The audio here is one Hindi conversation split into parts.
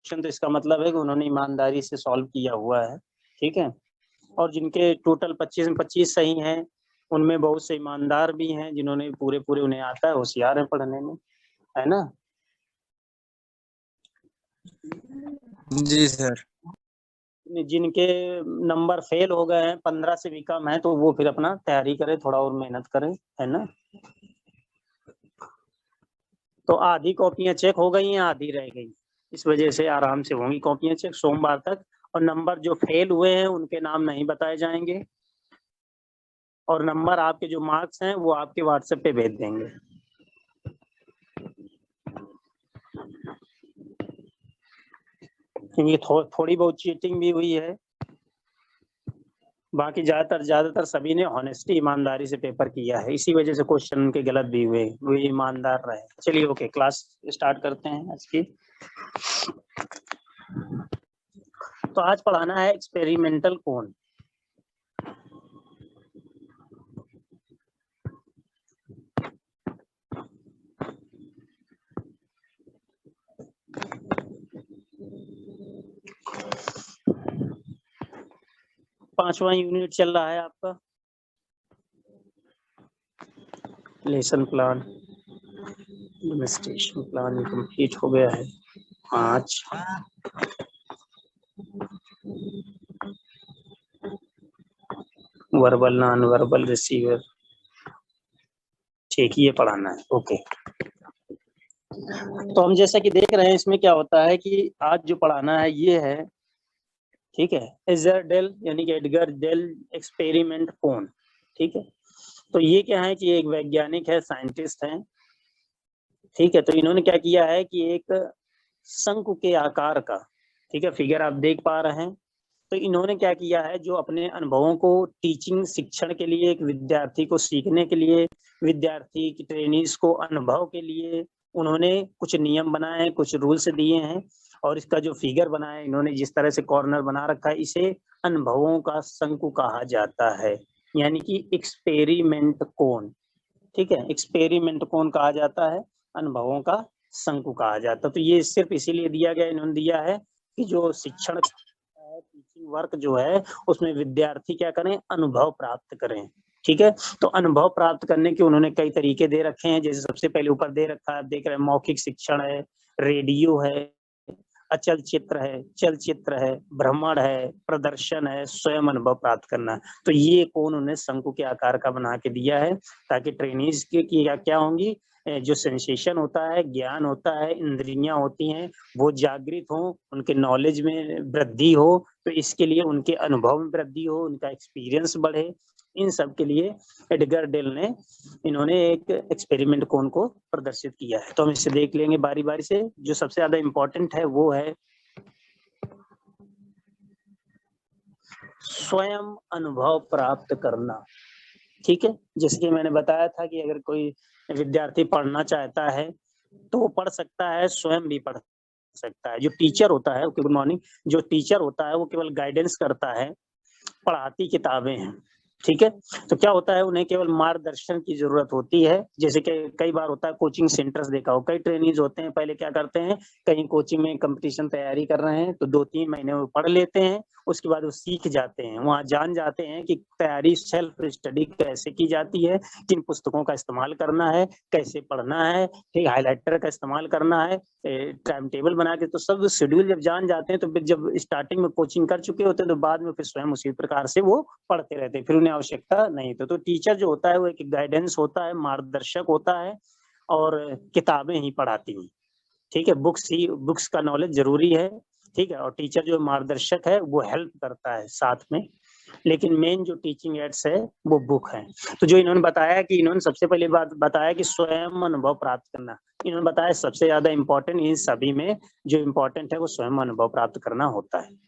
क्वेश्चन, तो इसका मतलब है कि उन्होंने ईमानदारी से सॉल्व किया हुआ है। ठीक है, और जिनके टोटल 25 में 25 सही हैं, उनमें बहुत से ईमानदार भी हैं जिन्होंने पूरे पूरे उन्हें आता है, होशियार है पढ़ने में, है ना। जी सर। जिनके नंबर फेल हो गए हैं, 15 से भी कम है, तो वो फिर अपना तैयारी करें, थोड़ा और मेहनत करें, है ना। तो आधी कॉपियां चेक हो गई हैं, आधी रह गई, इस वजह से आराम से होंगी कॉपियां चेक सोमवार तक। और नंबर जो फेल हुए हैं उनके नाम नहीं बताए जाएंगे, और नंबर आपके जो मार्क्स हैं वो आपके व्हाट्सएप पे भेज देंगे। क्योंकि थोड़ी बहुत चीटिंग भी हुई है, बाकी ज्यादातर सभी ने ऑनेस्टी ईमानदारी से पेपर किया है, इसी वजह से क्वेश्चन उनके गलत भी हुए, वो ईमानदार रहे। चलिए ओके, क्लास स्टार्ट करते हैं आज की। तो आज पढ़ाना है एक्सपेरिमेंटल कोण। पांचवा यूनिट चल रहा है आपका, lesson plan demonstration plan complete हो गया है। 5 वर्बल नॉन वर्बल रिसीवर, ठीक, ये पढ़ाना है। ओके, तो हम जैसा कि देख रहे हैं इसमें क्या होता है कि आज जो पढ़ाना है ये है, ठीक है, एडगर डेल यानी कि एडगर डेल एक्सपेरिमेंट कोण। ठीक है, तो ये क्या है कि एक वैज्ञानिक है, साइंटिस्ट हैं, ठीक है। तो इन्होंने क्या किया है कि एक शंकु के आकार का, ठीक है, फिगर आप देख पा रहे हैं। तो इन्होंने क्या किया है, जो अपने अनुभवों को टीचिंग शिक्षण के लिए, एक विद्यार्थी को सीखने के लिए, विद्यार्थी की ट्रेनिंग्स को अनुभव के लिए उन्होंने कुछ नियम बनाए हैं, कुछ रूल्स दिए हैं। और इसका जो फिगर बनाया है इन्होंने, जिस तरह से कॉर्नर बना रखा है, इसे अनुभवों का शंकु कहा जाता है, यानी कि एक्सपेरिमेंट कोण। ठीक है, एक्सपेरिमेंट कोण कहा जाता है, अनुभवों का शंकु कहा जाता है। तो ये सिर्फ इसीलिए दिया गया, इन्होंने दिया है कि जो शिक्षण टीचिंग वर्क जो है उसमें विद्यार्थी क्या करें, अनुभव प्राप्त करें। ठीक है, तो अनुभव प्राप्त करने के उन्होंने कई तरीके दे रखे हैं। जैसे सबसे पहले ऊपर दे रखा है, देख रहे हैं, मौखिक शिक्षण है, रेडियो है, अचल चित्र है, चलचित्र है, भ्रमण है, प्रदर्शन है, स्वयं अनुभव प्राप्त करना। तो ये कोण उन्हें शंकु के आकार का बना के दिया है, ताकि ट्रेनीज की क्या होंगी, जो सेंसेशन होता है, ज्ञान होता है, इंद्रियां होती हैं, वो जागृत हो, उनके नॉलेज में वृद्धि हो, तो इसके लिए उनके अनुभव में वृद्धि हो, उनका एक्सपीरियंस बढ़े। इन सब के लिए एडगर डेल ने इन्होंने एक एक्सपेरिमेंट कोण को प्रदर्शित किया है। तो हम इसे देख लेंगे बारी बारी से। जो सबसे ज्यादा इंपॉर्टेंट है वो है स्वयं अनुभव प्राप्त करना। ठीक है, जैसे कि मैंने बताया था कि अगर कोई विद्यार्थी पढ़ना चाहता है तो वो पढ़ सकता है, स्वयं भी पढ़ सकता है। जो टीचर होता है, गुड मॉर्निंग, जो टीचर होता है वो केवल गाइडेंस करता है, पढ़ाती किताबें हैं। ठीक है, तो क्या होता है, उन्हें केवल मार्गदर्शन की जरूरत होती है। जैसे कि कई बार होता है, कोचिंग सेंटर्स देखा हो, कई ट्रेनिंग्स होते हैं, पहले क्या करते हैं, कहीं कोचिंग में कंपटीशन तैयारी कर रहे हैं तो 2-3 महीने वो पढ़ लेते हैं, उसके बाद वो सीख जाते हैं, वहां जान जाते हैं कि तैयारी सेल्फ स्टडी कैसे की जाती है, किन पुस्तकों का इस्तेमाल करना है, कैसे पढ़ना है, ठीक, हाईलाइटर का इस्तेमाल करना है, टाइम टेबल बना के। तो सब शेड्यूल जब जान जाते हैं तो फिर जब स्टार्टिंग में कोचिंग कर चुके होते हैं तो बाद में फिर स्वयं उसी प्रकार से वो पढ़ते रहते हैं, फिर उन्हें आवश्यकता नहीं। तो टीचर जो होता है वो एक गाइडेंस होता है, मार्गदर्शक होता है, और किताबें ही पढ़ाती हैं। ठीक है, बुक्स का नॉलेज जरूरी है। ठीक है, और टीचर जो मार्गदर्शक है वो हेल्प करता है साथ में, लेकिन मेन जो टीचिंग एड्स है वो बुक है। तो जो इन्होंने बताया कि इन्होंने सबसे पहले बात बताया कि स्वयं अनुभव प्राप्त करना, इन्होंने बताया सबसे ज्यादा इंपॉर्टेंट इन सभी में जो इंपॉर्टेंट है वो स्वयं अनुभव प्राप्त करना होता है।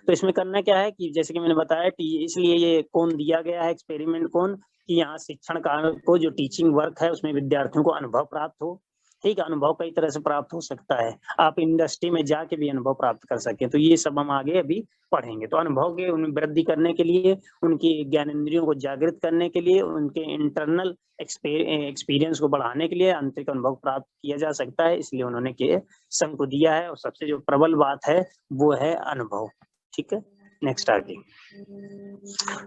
तो इसमें करना क्या है कि जैसे कि मैंने बताया, इसलिए ये कोण दिया गया है, एक्सपेरिमेंट कोण, कि यहाँ शिक्षण का को जो टीचिंग वर्क है उसमें विद्यार्थियों को अनुभव प्राप्त हो। ठीक है, अनुभव कई तरह से प्राप्त हो सकता है, आप इंडस्ट्री में जाके भी अनुभव प्राप्त कर सकें, तो ये सब हम आगे अभी पढ़ेंगे। तो अनुभव के वृद्धि करने के लिए, उनकी ज्ञानेंद्रियों को जागृत करने के लिए, उनके इंटरनल एक्सपीरियंस को बढ़ाने के लिए आंतरिक अनुभव प्राप्त किया जा सकता है, इसलिए उन्होंने के शंकु दिया है। और सबसे जो प्रबल बात है वो है अनुभव। ठीक है, नेक्स्ट आगे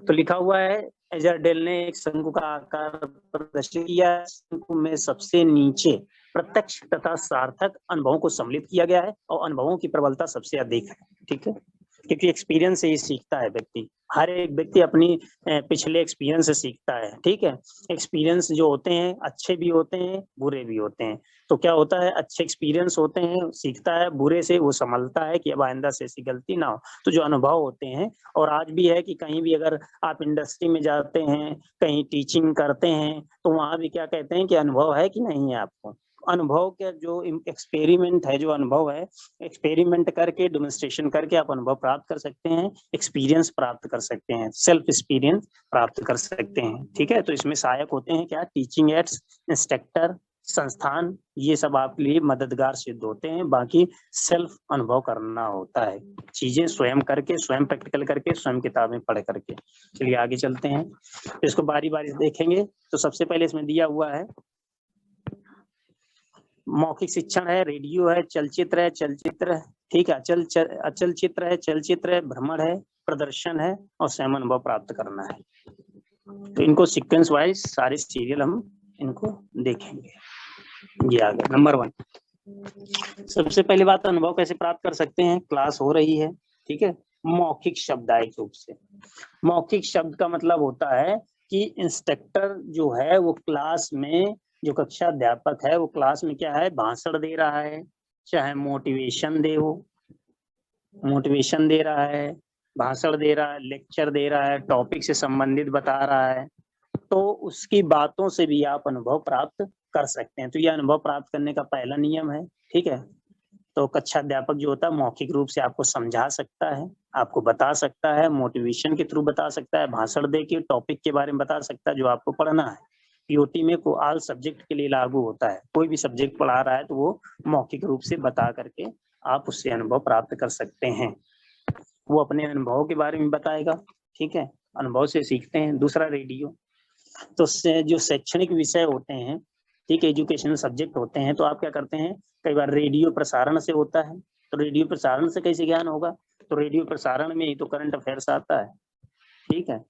तो लिखा हुआ है, एजरडेल ने एक शंकु का आकार प्रदर्शित किया। शंकु में सबसे नीचे प्रत्यक्ष तथा सार्थक अनुभवों को सम्मिलित किया गया है और अनुभवों की प्रबलता सबसे अधिक है। ठीक है, क्योंकि एक्सपीरियंस से ही सीखता है व्यक्ति, हर एक व्यक्ति अपनी पिछले एक्सपीरियंस से सीखता है। ठीक है, एक्सपीरियंस जो होते हैं अच्छे भी होते हैं, बुरे भी होते हैं। तो क्या होता है, अच्छे एक्सपीरियंस होते हैं, सीखता है, बुरे से वो संभलता है कि अब आइंदा से ऐसी गलती ना हो। तो जो अनुभव होते हैं, और आज भी है कि कहीं भी अगर आप इंडस्ट्री में जाते हैं, कहीं टीचिंग करते हैं, तो वहां भी क्या कहते हैं कि अनुभव है कि नहीं है आपको। अनुभव का जो एक्सपेरिमेंट है, जो अनुभव है, एक्सपेरिमेंट करके, डेमोन्स्ट्रेशन करके आप अनुभव प्राप्त कर सकते हैं, एक्सपीरियंस प्राप्त कर सकते हैं, सेल्फ एक्सपीरियंस प्राप्त कर सकते हैं। ठीक है, तो इसमें सहायक होते हैं क्या, टीचिंग एड्स, इंस्ट्रक्टर, संस्थान, ये सब आपके लिए मददगार सिद्ध होते हैं। बाकी सेल्फ अनुभव करना होता है, चीजें स्वयं करके, स्वयं प्रैक्टिकल करके, स्वयं किताबें पढ़ करके। चलिए आगे चलते हैं, इसको बारी बारी देखेंगे। तो सबसे पहले इसमें दिया हुआ है मौखिक शिक्षण है, रेडियो है, चलचित्र है, चलचित्र, ठीक है, अचल चित्र है, चलचित्र है, भ्रमण है, प्रदर्शन है और स्वयं अनुभव प्राप्त करना है। तो इनको सीक्वेंस वाइज सारे सीरियल हम इनको देखेंगे। ये आ गया नंबर 1। सबसे पहली बात, अनुभव कैसे प्राप्त कर सकते हैं, क्लास हो रही है। ठीक है, मौखिक शब्दायिक रूप से। मौखिक शब्द का मतलब होता है कि इंस्ट्रक्टर जो है वो क्लास में, जो कक्षा अध्यापक है वो क्लास में क्या है, भाषण दे रहा है, चाहे मोटिवेशन दे, वो मोटिवेशन दे रहा है, भाषण दे रहा है, लेक्चर दे रहा है, टॉपिक से संबंधित बता रहा है, तो उसकी बातों से भी आप अनुभव प्राप्त कर सकते हैं। तो यह अनुभव प्राप्त करने का पहला नियम है। ठीक है, तो कक्षा अध्यापक जो होता है मौखिक रूप से आपको समझा सकता है, आपको बता सकता है, मोटिवेशन के थ्रू बता सकता है, भाषण दे के टॉपिक के बारे में बता सकता है जो आपको पढ़ना है। पीओटी में को ऑल सब्जेक्ट के लिए लागू होता है, कोई भी सब्जेक्ट पढ़ा रहा है तो वो मौखिक रूप से बता करके आप उससे अनुभव प्राप्त कर सकते हैं। वो अपने अनुभव के बारे में बताएगा। ठीक है, अनुभव से सीखते हैं। दूसरा रेडियो, तो जो शैक्षणिक विषय होते हैं, ठीक है, एजुकेशनल सब्जेक्ट होते हैं, तो आप क्या करते हैं, कई बार रेडियो प्रसारण से होता है। तो रेडियो प्रसारण से कैसे ज्ञान होगा, तो रेडियो प्रसारण में ही तो करंट अफेयर्स आता है। ठीक है,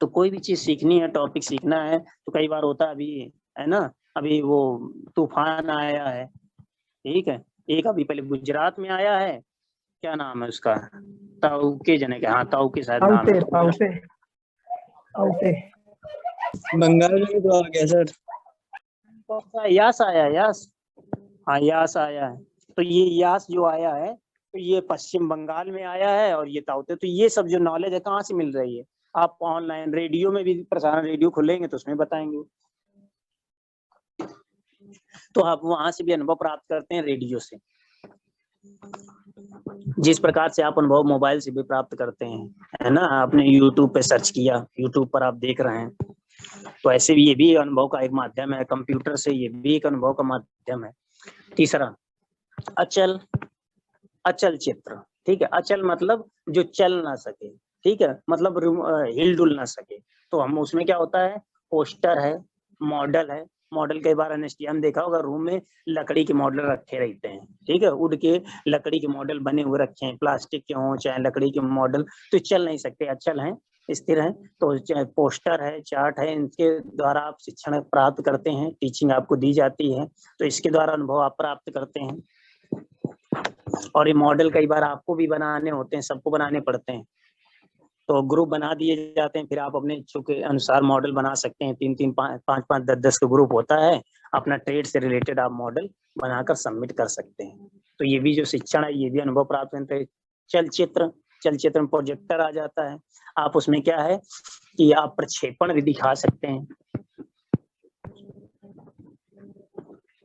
तो कोई भी चीज सीखनी है, टॉपिक सीखना है, तो कई बार होता है, अभी है ना, अभी वो तूफान आया है। ठीक है, एक अभी पहले गुजरात में आया है, क्या नाम है उसका, ताउके जने के, हाँ ताउके शायद नाम है। बंगाल में तो आ गया सर। यास आया, यास, हाँ यास आया है। तो ये यास जो आया है, तो ये पश्चिम बंगाल में आया है, और ये ताउते। तो ये सब जो नॉलेज है कहाँ से मिल रही है, आप ऑनलाइन रेडियो में भी प्रसारण, रेडियो खुलेंगे तो उसमें बताएंगे। तो आप वहां से भी अनुभव प्राप्त करते हैं रेडियो से, जिस प्रकार से आप अनुभव मोबाइल से भी प्राप्त करते हैं, है ना, आपने यूट्यूब पे सर्च किया, यूट्यूब पर आप देख रहे हैं, तो ऐसे भी ये भी अनुभव का एक माध्यम है। कंप्यूटर से ये भी एक अनुभव का माध्यम है। तीसरा, अचल, अचल चित्र। ठीक है, अचल मतलब जो चल ना सके, ठीक है, मतलब हिल डुल ना सके। तो हम उसमें क्या होता है, पोस्टर है, मॉडल है। मॉडल कई बार हम देखा होगा, रूम में लकड़ी के मॉडल रखे रहते हैं। ठीक है, उड़ के लकड़ी के मॉडल बने हुए रखे हैं, प्लास्टिक के हों चाहे लकड़ी के मॉडल, तो चल नहीं सकते, अचल हैं, स्थिर है। तो पोस्टर है, चार्ट है, इनके द्वारा आप शिक्षण प्राप्त करते हैं, टीचिंग आपको दी जाती है, तो इसके द्वारा अनुभव आप प्राप्त करते हैं। और ये मॉडल कई बार आपको भी बनाने होते हैं, सबको बनाने पड़ते हैं, तो ग्रुप बना दिए जाते हैं, फिर आप अपने इच्छा के अनुसार मॉडल बना सकते हैं। 3-3, 5-5, 10-10 का ग्रुप होता है, अपना ट्रेड से रिलेटेड आप मॉडल बनाकर सबमिट कर सकते हैं। तो ये भी जो शिक्षण है, ये भी अनुभव प्राप्त होता है। चलचित्र, चलचित्र में प्रोजेक्टर आ जाता है, आप उसमें क्या है कि आप प्रक्षेपण भी दिखा सकते हैं,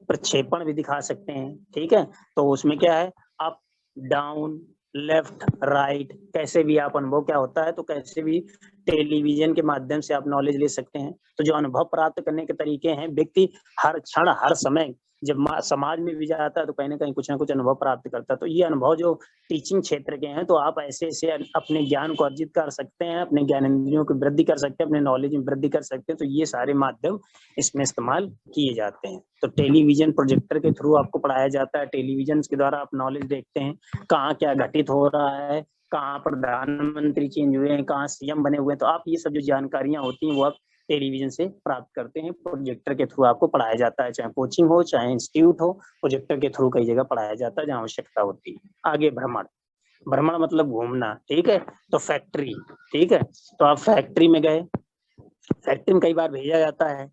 प्रक्षेपण भी दिखा सकते हैं। ठीक है, तो उसमें क्या है, अप डाउन लेफ्ट राइट, कैसे भी आप अनुभव क्या होता है, तो कैसे भी टेलीविजन के माध्यम से आप नॉलेज ले सकते हैं। तो जो अनुभव प्राप्त करने के तरीके हैं, व्यक्ति हर क्षण हर समय जब समाज में भी जाता है तो कहीं ना कहीं कुछ ना कुछ अनुभव प्राप्त करता है। तो ये अनुभव जो टीचिंग क्षेत्र के हैं, तो आप ऐसे ऐसे अपने ज्ञान को अर्जित कर सकते हैं, अपने ज्ञानेंद्रियों की वृद्धि कर सकते हैं, अपने नॉलेज में वृद्धि कर सकते हैं। तो ये सारे माध्यम इसमें इस्तेमाल किए जाते हैं। तो टेलीविजन प्रोजेक्टर के थ्रू आपको पढ़ाया जाता है, टेलीविजन के द्वारा आप नॉलेज देखते हैं, कहाँ क्या घटित हो रहा है, कहाँ प्रधानमंत्री चेंज हुए हैं, कहाँ सीएम बने हुए हैं। तो आप ये सब जो जानकारियां होती हैं वो आप टेलीविजन से प्राप्त करते हैं। प्रोजेक्टर के थ्रू आपको पढ़ाया जाता है, चाहे कोचिंग हो चाहे इंस्टीट्यूट हो, प्रोजेक्टर के थ्रू कई जगह पढ़ाया जाता है जहाँ आवश्यकता होती है। आगे भ्रमण, भ्रमण मतलब घूमना, ठीक है। तो फैक्ट्री, ठीक है, तो आप फैक्ट्री में गए, फैक्ट्री में कई बार भेजा जाता है,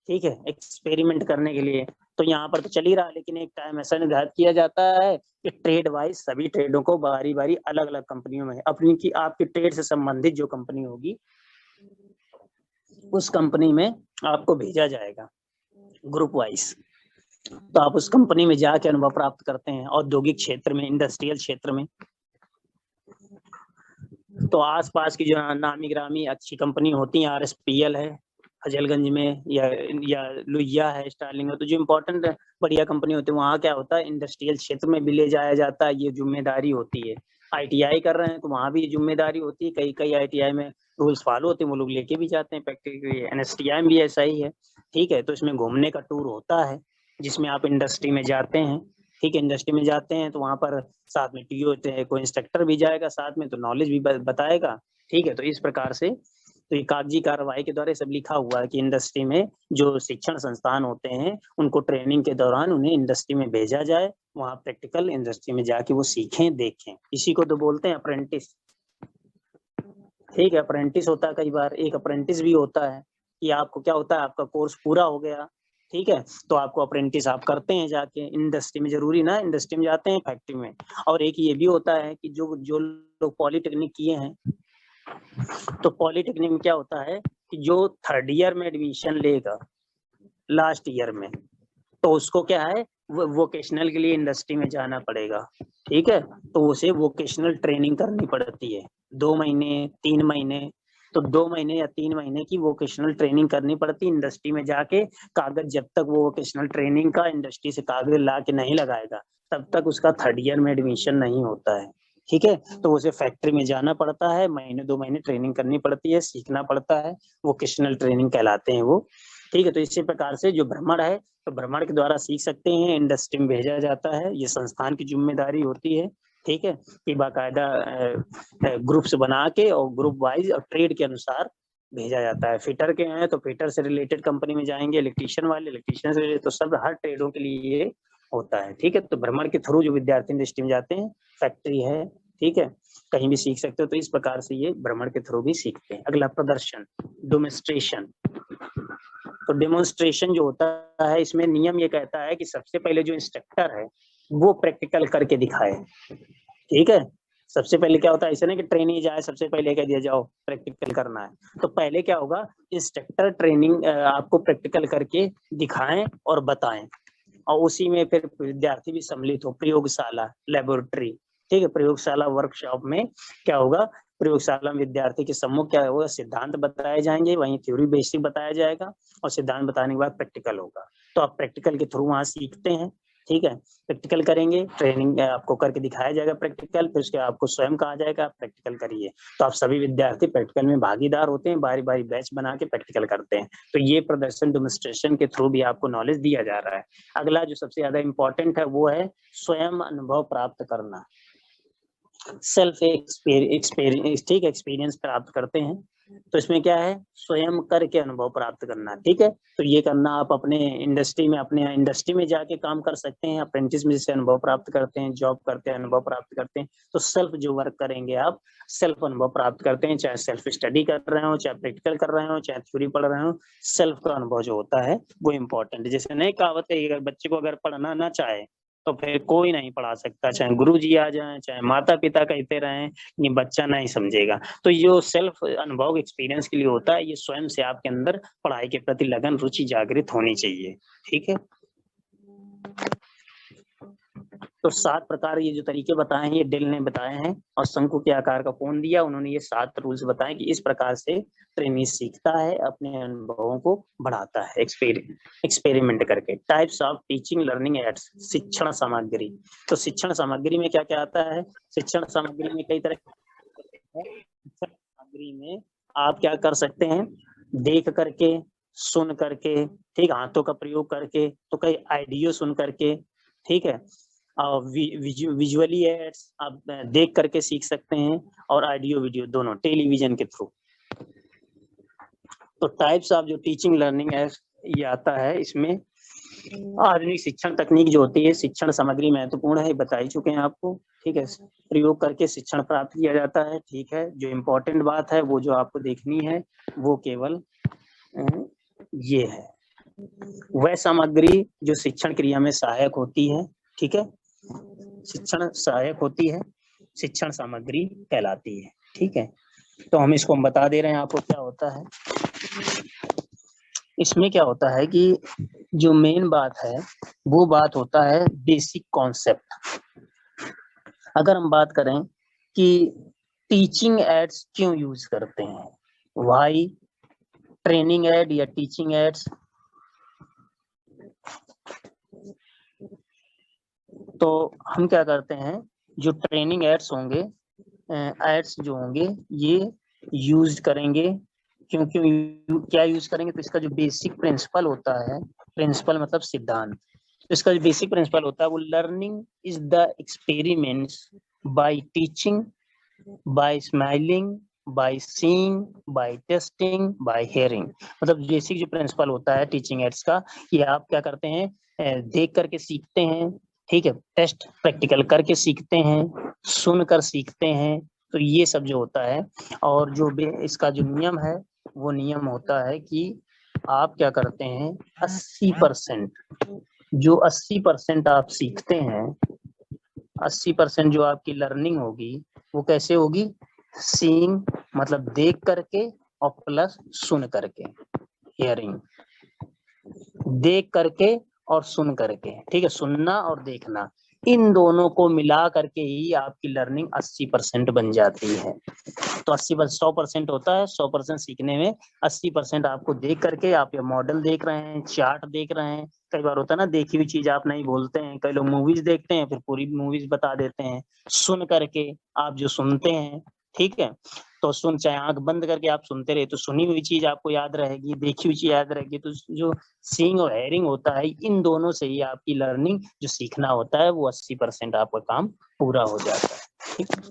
ठीक है, एक्सपेरिमेंट करने के लिए। तो यहाँ पर तो चल ही रहा है, लेकिन एक टाइम ऐसा निर्धारित किया जाता है कि ट्रेड वाइज सभी ट्रेडों को बारी बारी अलग अलग कंपनियों में अपनी की आपकी ट्रेड से संबंधित जो कंपनी होगी उस कंपनी में आपको भेजा जाएगा ग्रुप वाइज। तो आप उस कंपनी में जाके अनुभव प्राप्त करते हैं, औद्योगिक क्षेत्र में, इंडस्ट्रियल क्षेत्र में। तो आसपास की जो नामी ग्रामी अच्छी कंपनी होती हैं, RSPL है फजलगंज में, या लुइया है स्टार्लिंग है, तो जो इम्पोर्टेंट बढ़िया कंपनी होती है वहाँ क्या होता है, इंडस्ट्रियल क्षेत्र में भी ले जाया जाता है, ये जिम्मेदारी होती है। ITI कर रहे हैं तो वहाँ भी जिम्मेदारी होती है, कई कई ITI में रूल्स फॉलो होते हैं, वो लोग लेके भी जाते हैं प्रैक्टिकली। NSTI में भी ऐसा ही है, ठीक है। तो इसमें घूमने का टूर होता है जिसमें आप इंडस्ट्री में जाते हैं, ठीक है, इंडस्ट्री में जाते हैं तो वहाँ पर साथ में टीओ कोई इंस्ट्रक्टर भी जाएगा साथ में, तो नॉलेज भी बताएगा, ठीक है। तो इस प्रकार से तो ये कागजी कार्रवाई के द्वारा सब लिखा हुआ है कि इंडस्ट्री में जो शिक्षण संस्थान होते हैं उनको ट्रेनिंग के दौरान उन्हें इंडस्ट्री में भेजा जाए, वहाँ प्रैक्टिकल इंडस्ट्री में जाके वो सीखें देखें। इसी को तो बोलते हैं अप्रेंटिस, ठीक है। अप्रेंटिस होता है, कई बार एक अप्रेंटिस भी होता है कि आपको क्या होता है, आपका कोर्स पूरा हो गया, ठीक है, तो आपको अप्रेंटिस आप करते हैं जाके इंडस्ट्री में, जरूरी ना इंडस्ट्री में जाते हैं फैक्ट्री में। और एक ये भी होता है कि जो जो लोग पॉलिटेक्निक किए हैं, तो पॉलिटेक्निक में क्या होता है कि जो 3rd ईयर में एडमिशन लेगा लास्ट ईयर में, तो उसको क्या है वोकेशनल के लिए इंडस्ट्री में जाना पड़ेगा, ठीक है। तो उसे वोकेशनल ट्रेनिंग करनी पड़ती है 2 महीने 3 महीने, तो 2 महीने या 3 महीने की वोकेशनल ट्रेनिंग करनी पड़ती है इंडस्ट्री में जाके। कागज जब तक वो वोकेशनल ट्रेनिंग का इंडस्ट्री से कागज ला के नहीं लगाएगा तब तक उसका 3rd ईयर में एडमिशन नहीं होता है, ठीक है। तो उसे फैक्ट्री में जाना पड़ता है, महीने 2 महीने ट्रेनिंग करनी पड़ती है, सीखना पड़ता है, वोकेशनल ट्रेनिंग कहलाते हैं वो, ठीक है। तो इसी प्रकार से जो भ्रमण है, तो भ्रमण के द्वारा सीख सकते हैं, इंडस्ट्री में भेजा जाता है, ये संस्थान की जिम्मेदारी होती है, ठीक है, कि बाकायदा ग्रुप्स बना के और ग्रुप वाइज और ट्रेड के अनुसार भेजा जाता है। फिटर के हैं तो फिटर से रिलेटेड कंपनी में जाएंगे, इलेक्ट्रीशियन वाले इलेक्ट्रीशियन से रिलेटेड, तो सब हर ट्रेडों के लिए ये होता है, ठीक है। तो भ्रमण के थ्रू जो विद्यार्थी इंडस्ट्री में जाते हैं, फैक्ट्री है, ठीक है, कहीं भी सीख सकते हो। तो इस प्रकार से ये भ्रमण के थ्रू भी सीखते हैं। अगला प्रदर्शन, डेमोन्स्ट्रेशन। तो डेमोन्स्ट्रेशन जो होता है, इसमें नियम ये कहता है कि सबसे पहले जो इंस्ट्रक्टर है वो प्रैक्टिकल करके दिखाए, ठीक है। सबसे पहले क्या होता है, ऐसा नहीं कि ट्रेनिंग जाए सबसे पहले कह दिया जाओ प्रैक्टिकल करना है। तो पहले क्या होगा, इंस्ट्रक्टर ट्रेनिंग आपको प्रैक्टिकल करके दिखाएं और बताएं, और उसी में फिर विद्यार्थी भी सम्मिलित हो। प्रयोगशाला, लेबोरेटरी, ठीक है, प्रयोगशाला वर्कशॉप में क्या होगा, प्रयोगशाला में विद्यार्थी के सम्मुख क्या होगा, सिद्धांत बताए जाएंगे, वहीं थ्योरी बेसिक बताया जाएगा, और सिद्धांत बताने के बाद प्रैक्टिकल होगा। तो आप प्रैक्टिकल के थ्रू वहां सीखते हैं, ठीक है। प्रैक्टिकल करेंगे, ट्रेनिंग आपको करके दिखाया जाएगा प्रैक्टिकल, फिर उसके आपको स्वयं कहा जाएगा प्रैक्टिकल करिए। तो आप सभी विद्यार्थी प्रैक्टिकल में भागीदार होते हैं, बारी बारी बैच बना के प्रैक्टिकल करते हैं। तो ये प्रदर्शन डेमोन्स्ट्रेशन के थ्रू भी आपको नॉलेज दिया जा रहा है। अगला जो सबसे ज्यादा इंपॉर्टेंट है वो है स्वयं अनुभव प्राप्त करना, सेल्फ एक्सपीरियंस, ठीक है, एक्सपीरियंस प्राप्त करते हैं। तो इसमें क्या है, स्वयं करके अनुभव प्राप्त करना, ठीक है। तो ये करना आप अपने इंडस्ट्री में जाके काम कर सकते हैं, अप्रेंटिस में जैसे अनुभव प्राप्त करते हैं, जॉब करते हैं अनुभव प्राप्त करते हैं। तो सेल्फ जो वर्क करेंगे आप, सेल्फ अनुभव प्राप्त करते हैं, चाहे सेल्फ स्टडी कर रहे हो, चाहे प्रैक्टिकल कर रहे हो, चाहे थ्योरी पढ़ रहे हो, सेल्फ का अनुभव जो होता है वो इम्पोर्टेंट है। जैसे नहीं कहावत है, अगर बच्चे को अगर पढ़ना ना चाहे तो फिर कोई नहीं पढ़ा सकता, चाहे गुरुजी आ जाएं, चाहे माता पिता कहते रहें, ये बच्चा नहीं समझेगा। तो ये सेल्फ अनुभव एक्सपीरियंस के लिए होता है, ये स्वयं से आपके अंदर पढ़ाई के प्रति लगन रुचि जागृत होनी चाहिए, ठीक है। तो 7 प्रकार ये जो तरीके बताए हैं ये डेल ने बताए हैं और शंकु के आकार का फोन दिया, उन्होंने ये 7 रूल्स बताए कि इस प्रकार से ट्रेनी सीखता है, अपने अनुभवों को बढ़ाता है एक्सपेरिमेंट करके। Types of teaching learning aids, शिक्षण सामग्री। तो शिक्षण सामग्री में क्या क्या आता है? शिक्षण सामग्री में कई तरह है। शिक्षण सामग्री में आप क्या कर सकते हैं? देख करके, सुन करके, ठीक, हाथों का प्रयोग करके, तो कई आइडियो सुन करके, ठीक है, विजुअली एड्स आप देख करके सीख सकते हैं और ऑडियो वीडियो दोनों टेलीविजन के थ्रू। तो टाइप्स ऑफ जो टीचिंग लर्निंग एड्स ये आता है, इसमें आधुनिक शिक्षण तकनीक जो होती है, शिक्षण सामग्री महत्वपूर्ण है, बता ही चुके हैं आपको, ठीक है, प्रयोग करके शिक्षण प्राप्त किया जाता है, ठीक है। जो इम्पोर्टेंट बात है वो जो आपको देखनी है वो केवल ये है, वह सामग्री जो शिक्षण क्रिया में सहायक होती है, ठीक है, शिक्षण सहायक होती है, शिक्षण सामग्री कहलाती है, ठीक है। तो हम इसको बता दे रहे हैं आपको क्या होता है। इसमें क्या होता है कि जो मेन बात है वो बात होता है बेसिक कॉन्सेप्ट। अगर हम बात करें कि टीचिंग एड्स क्यों यूज करते हैं, व्हाई ट्रेनिंग एड या टीचिंग एड्स, तो हम क्या करते हैं, जो ट्रेनिंग एड्स होंगे, एड्स जो होंगे ये यूज करेंगे। क्योंकि क्या यूज करेंगे? तो इसका जो बेसिक प्रिंसिपल होता है, प्रिंसिपल मतलब सिद्धांत, तो इसका जो बेसिक प्रिंसिपल होता है वो learning is the experiments by teaching, by smiling, by seeing, by testing, by hearing. मतलब बेसिक जो प्रिंसिपल होता है टीचिंग एड्स का, ये आप क्या करते हैं, देख करके सीखते हैं, ठीक है, टेस्ट प्रैक्टिकल करके सीखते हैं, सुनकर सीखते हैं, तो ये सब जो होता है। और जो इसका जो नियम है वो नियम होता है कि आप क्या करते हैं, 80%, जो 80% आप सीखते हैं, 80% जो आपकी लर्निंग होगी वो कैसे होगी, सीइंग मतलब देख करके और प्लस सुन करके, हियरिंग, देख करके और सुन करके, ठीक है, सुनना और देखना, इन दोनों को मिला करके ही आपकी लर्निंग 80% बन जाती है। तो 80% 100% होता है, 100% सीखने में 80% आपको देख करके, आप ये मॉडल देख रहे हैं, चार्ट देख रहे हैं, कई बार होता है ना देखी हुई चीज आप नहीं बोलते हैं, कई लोग मूवीज देखते हैं फिर पूरी मूवीज बता देते हैं, सुन करके आप जो सुनते हैं, ठीक है, तो सुन, चाहे आंख बंद करके आप सुनते रहे तो सुनी हुई चीज आपको याद रहेगी, देखी हुई चीज याद रहेगी। तो जो सीइंग और हेयरिंग होता है, इन दोनों से ही आपकी लर्निंग जो सीखना होता है वो 80% आपका काम पूरा हो जाता है, ठीक है।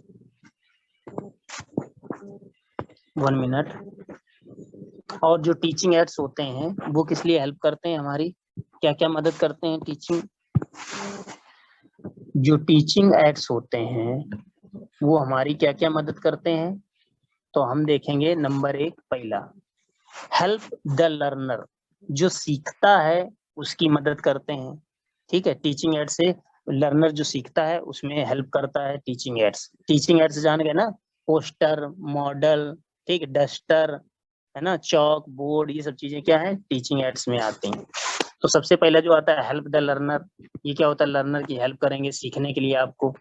1 मिनट। और जो टीचिंग एड्स होते हैं वो किस लिए हेल्प करते हैं, हमारी क्या क्या मदद करते हैं टीचिंग, जो टीचिंग एड्स होते हैं वो हमारी क्या क्या मदद करते हैं, तो हम देखेंगे नंबर 1, पहला हेल्प द लर्नर, जो सीखता है उसकी मदद करते हैं, ठीक है। टीचिंग एड से लर्नर जो सीखता है उसमें हेल्प करता है टीचिंग एड्स। टीचिंग एड्स जान गए ना, पोस्टर, मॉडल, ठीक, डस्टर, है ना, चौक, बोर्ड, ये सब चीजें क्या है, टीचिंग एड्स में आती हैं। तो सबसे पहला जो आता है हेल्प द लर्नर, ये क्या होता है, लर्नर की हेल्प करेंगे सीखने के लिए आपको।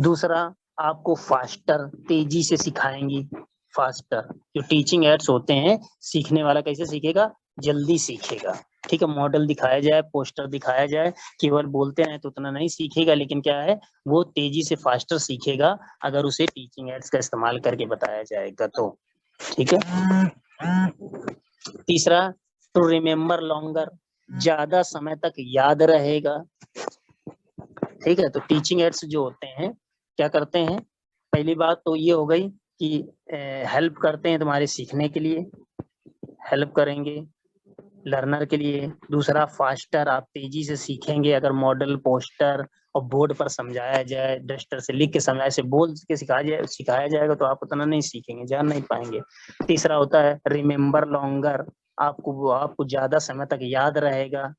दूसरा, आपको फास्टर, तेजी से सिखाएंगी, फास्टर। जो टीचिंग एड्स होते हैं, सीखने वाला कैसे सीखेगा, जल्दी सीखेगा, ठीक है, मॉडल दिखाया जाए, पोस्टर दिखाया जाए, केवल बोलते हैं तो उतना नहीं सीखेगा, लेकिन क्या है, वो तेजी से फास्टर सीखेगा अगर उसे टीचिंग एड्स का इस्तेमाल करके बताया जाएगा तो, ठीक है। तीसरा, टू रिमेम्बर लॉन्गर, ज्यादा समय तक याद रहेगा, ठीक है। तो टीचिंग एड्स जो होते हैं क्या करते हैं, पहली बात तो ये हो गई कि हेल्प करते हैं तुम्हारे सीखने के लिए, हेल्प करेंगे लर्नर के लिए। दूसरा, फास्टर, आप तेजी से सीखेंगे अगर मॉडल, पोस्टर और बोर्ड पर समझाया जाए, डस्टर से लिख के समय से बोल के सिखाया जाएगा तो आप उतना नहीं सीखेंगे, जान नहीं पाएंगे। तीसरा होता है रिमेम्बर लॉन्गर, आपको ज्यादा समय तक याद रहेगा,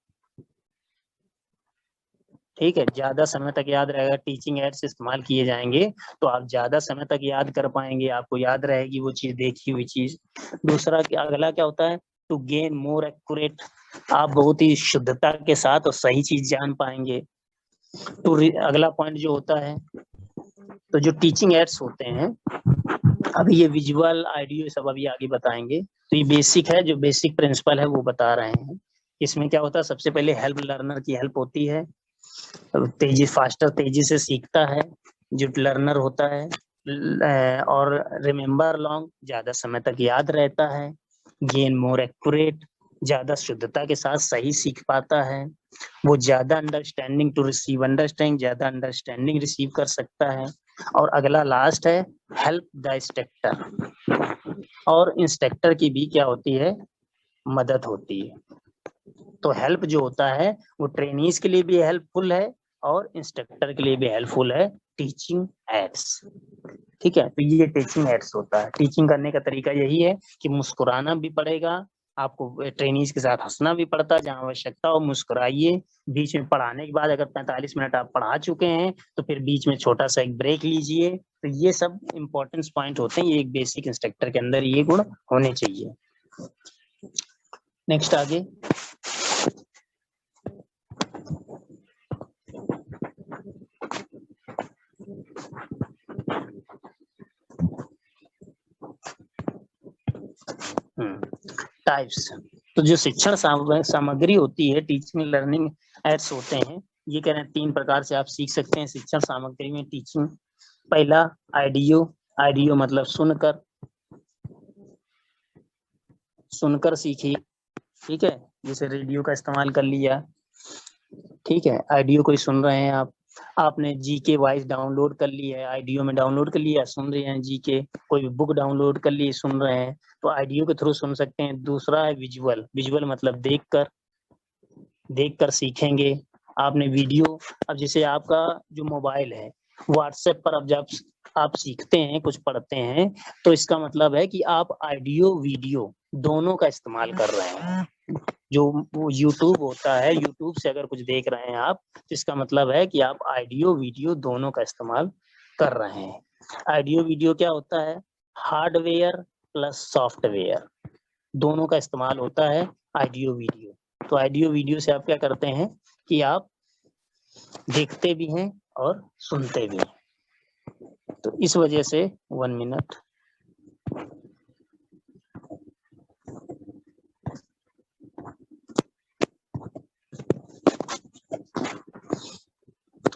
ठीक है, ज्यादा समय तक याद रहेगा, टीचिंग एड्स इस्तेमाल किए जाएंगे तो आप ज्यादा समय तक याद कर पाएंगे, आपको याद रहेगी वो चीज, देखी हुई चीज। दूसरा, अगला क्या होता है, टू गेन मोर एक्यूरेट, आप बहुत ही शुद्धता के साथ और सही चीज जान पाएंगे। तो अगला पॉइंट जो होता है, तो जो टीचिंग एड्स होते हैं, अभी ये विजुअल ऑडियो सब अभी आगे बताएंगे। तो ये बेसिक है, जो बेसिक प्रिंसिपल है वो बता रहे हैं। इसमें क्या होता है, सबसे पहले हेल्प लर्नर की हेल्प होती है, तेजी से सीखता है जो लर्नर होता है, और रिमेम्बर लॉन्ग, ज्यादा समय तक याद रहता है। गेन मोर एक्यूरेट, ज्यादा शुद्धता के साथ सही सीख पाता है। वो ज्यादा अंडरस्टैंडिंग टू रिसीव, अंडरस्टैंडिंग, ज्यादा अंडरस्टैंडिंग रिसीव कर सकता है। और अगला लास्ट है हेल्प द इंस्ट्रक्टर, और इंस्ट्रक्टर की भी क्या होती है, मदद होती है। तो हेल्प जो होता है वो ट्रेनीज के लिए भी हेल्पफुल है और इंस्ट्रक्टर के लिए भी हेल्पफुल है, टीचिंग एड्स। ठीक है, तो ये टीचिंग एड्स होता है। टीचिंग करने का तरीका यही है कि मुस्कुराना भी पड़ेगा आपको, ट्रेनीज के साथ हंसना भी पड़ता है, जहाँ आवश्यकता हो मुस्कुराइए। बीच में पढ़ाने के बाद अगर 45 मिनट आप पढ़ा चुके हैं तो फिर बीच में छोटा सा एक ब्रेक लीजिए। तो ये सब इंपॉर्टेंट पॉइंट होते हैं, ये एक बेसिक इंस्ट्रक्टर के अंदर ये गुण होने चाहिए। नेक्स्ट आगे, टाइप्स। तो जो शिक्षण सामग्री होती है, टीचिंग लर्निंग एड्स होते हैं, ये कह रहे हैं 3 प्रकार से आप सीख सकते हैं शिक्षण सामग्री में टीचिंग। पहला ऑडियो, ऑडियो मतलब सुनकर, सुनकर सीखिए। ठीक है, जैसे रेडियो का इस्तेमाल कर लिया। ठीक है, ऑडियो कोई सुन रहे हैं आप, आपने जीके वॉइस डाउनलोड कर ली है, ऑडियो में डाउनलोड कर लिया, सुन रहे हैं जीके। कोई बुक डाउनलोड कर ली, सुन रहे हैं, तो ऑडियो के थ्रू सुन सकते हैं। दूसरा है विजुअल, विजुअल मतलब देखकर, देखकर सीखेंगे। आपने वीडियो, अब जैसे आपका जो मोबाइल है, व्हाट्सएप पर अब जब आप सीखते हैं, कुछ पढ़ते हैं, तो इसका मतलब है कि आप ऑडियो वीडियो दोनों का इस्तेमाल कर रहे हैं। जो यूट्यूब होता है, यूट्यूब से अगर कुछ देख रहे हैं आप, तो इसका मतलब है कि आप ऑडियो वीडियो दोनों का इस्तेमाल कर रहे हैं। ऑडियो वीडियो क्या होता है, हार्डवेयर प्लस सॉफ्टवेयर दोनों का इस्तेमाल होता है ऑडियो वीडियो। तो ऑडियो वीडियो से आप क्या करते हैं कि आप देखते भी हैं और सुनते भी हैं। तो इस वजह से 1 मिनट,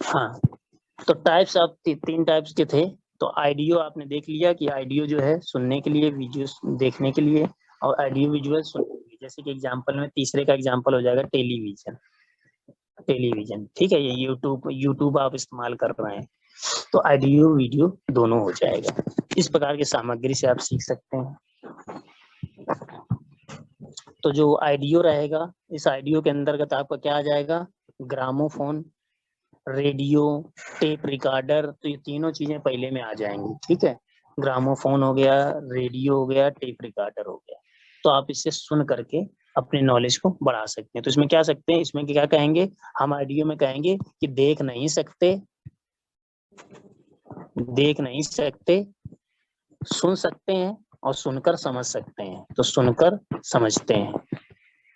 हाँ, तो टाइप्स आप 3 टाइप्स के थे। तो ऑडियो आपने देख लिया कि ऑडियो जो है सुनने के लिए, वीडियो देखने के लिए, और ऑडियो विजुअल सुनने के लिए। जैसे कि एग्जांपल में तीसरे का एग्जांपल हो जाएगा टेलीविजन, टेलीविजन। ठीक है, ये यूट्यूब, यूट्यूब आप इस्तेमाल कर रहे हैं, तो ऑडियो वीडियो दोनों हो जाएगा। इस प्रकार की सामग्री से आप सीख सकते हैं। तो जो ऑडियो रहेगा, इस ऑडियो के अंतर्गत आपका क्या आ जाएगा, ग्रामोफोन, रेडियो, टेप रिकॉर्डर, तो ये तीनों चीजें पहले में आ जाएंगी। ठीक है, ग्रामोफोन हो गया, रेडियो हो गया, टेप रिकॉर्डर हो गया। तो आप इससे सुन करके अपने नॉलेज को बढ़ा सकते हैं। तो इसमें क्या सकते हैं, इसमें क्या कहेंगे, हम ऑडियो में कहेंगे कि देख नहीं सकते, देख नहीं सकते, सुन सकते हैं और सुनकर समझ सकते हैं। तो सुनकर समझते हैं।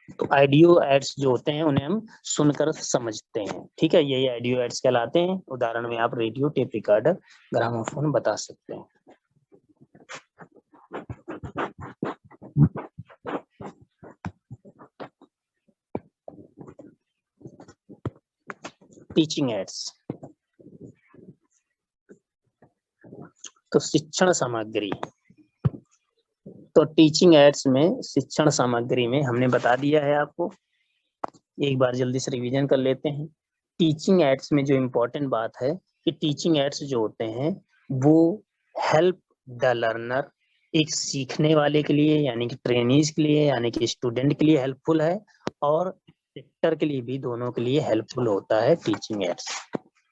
तो ऑडियो एड्स जो होते हैं उन्हें हम सुनकर समझते हैं। ठीक है, यही ऑडियो एड्स कहलाते हैं। उदाहरण में आप रेडियो, टेप रिकॉर्डर, ग्रामोफोन बता सकते हैं। टीचिंग एड्स, तो शिक्षण सामग्री। तो टीचिंग एड्स में, शिक्षण सामग्री में हमने बता दिया है आपको, एक बार जल्दी से रिवीजन कर लेते हैं। टीचिंग एड्स में जो इम्पोर्टेंट बात है कि टीचिंग एड्स जो होते हैं वो हेल्प द लर्नर, एक सीखने वाले के लिए यानी कि ट्रेनीज के लिए यानी कि स्टूडेंट के लिए हेल्पफुल है, और टीचर के लिए भी, दोनों के लिए हेल्पफुल होता है टीचिंग एड्स।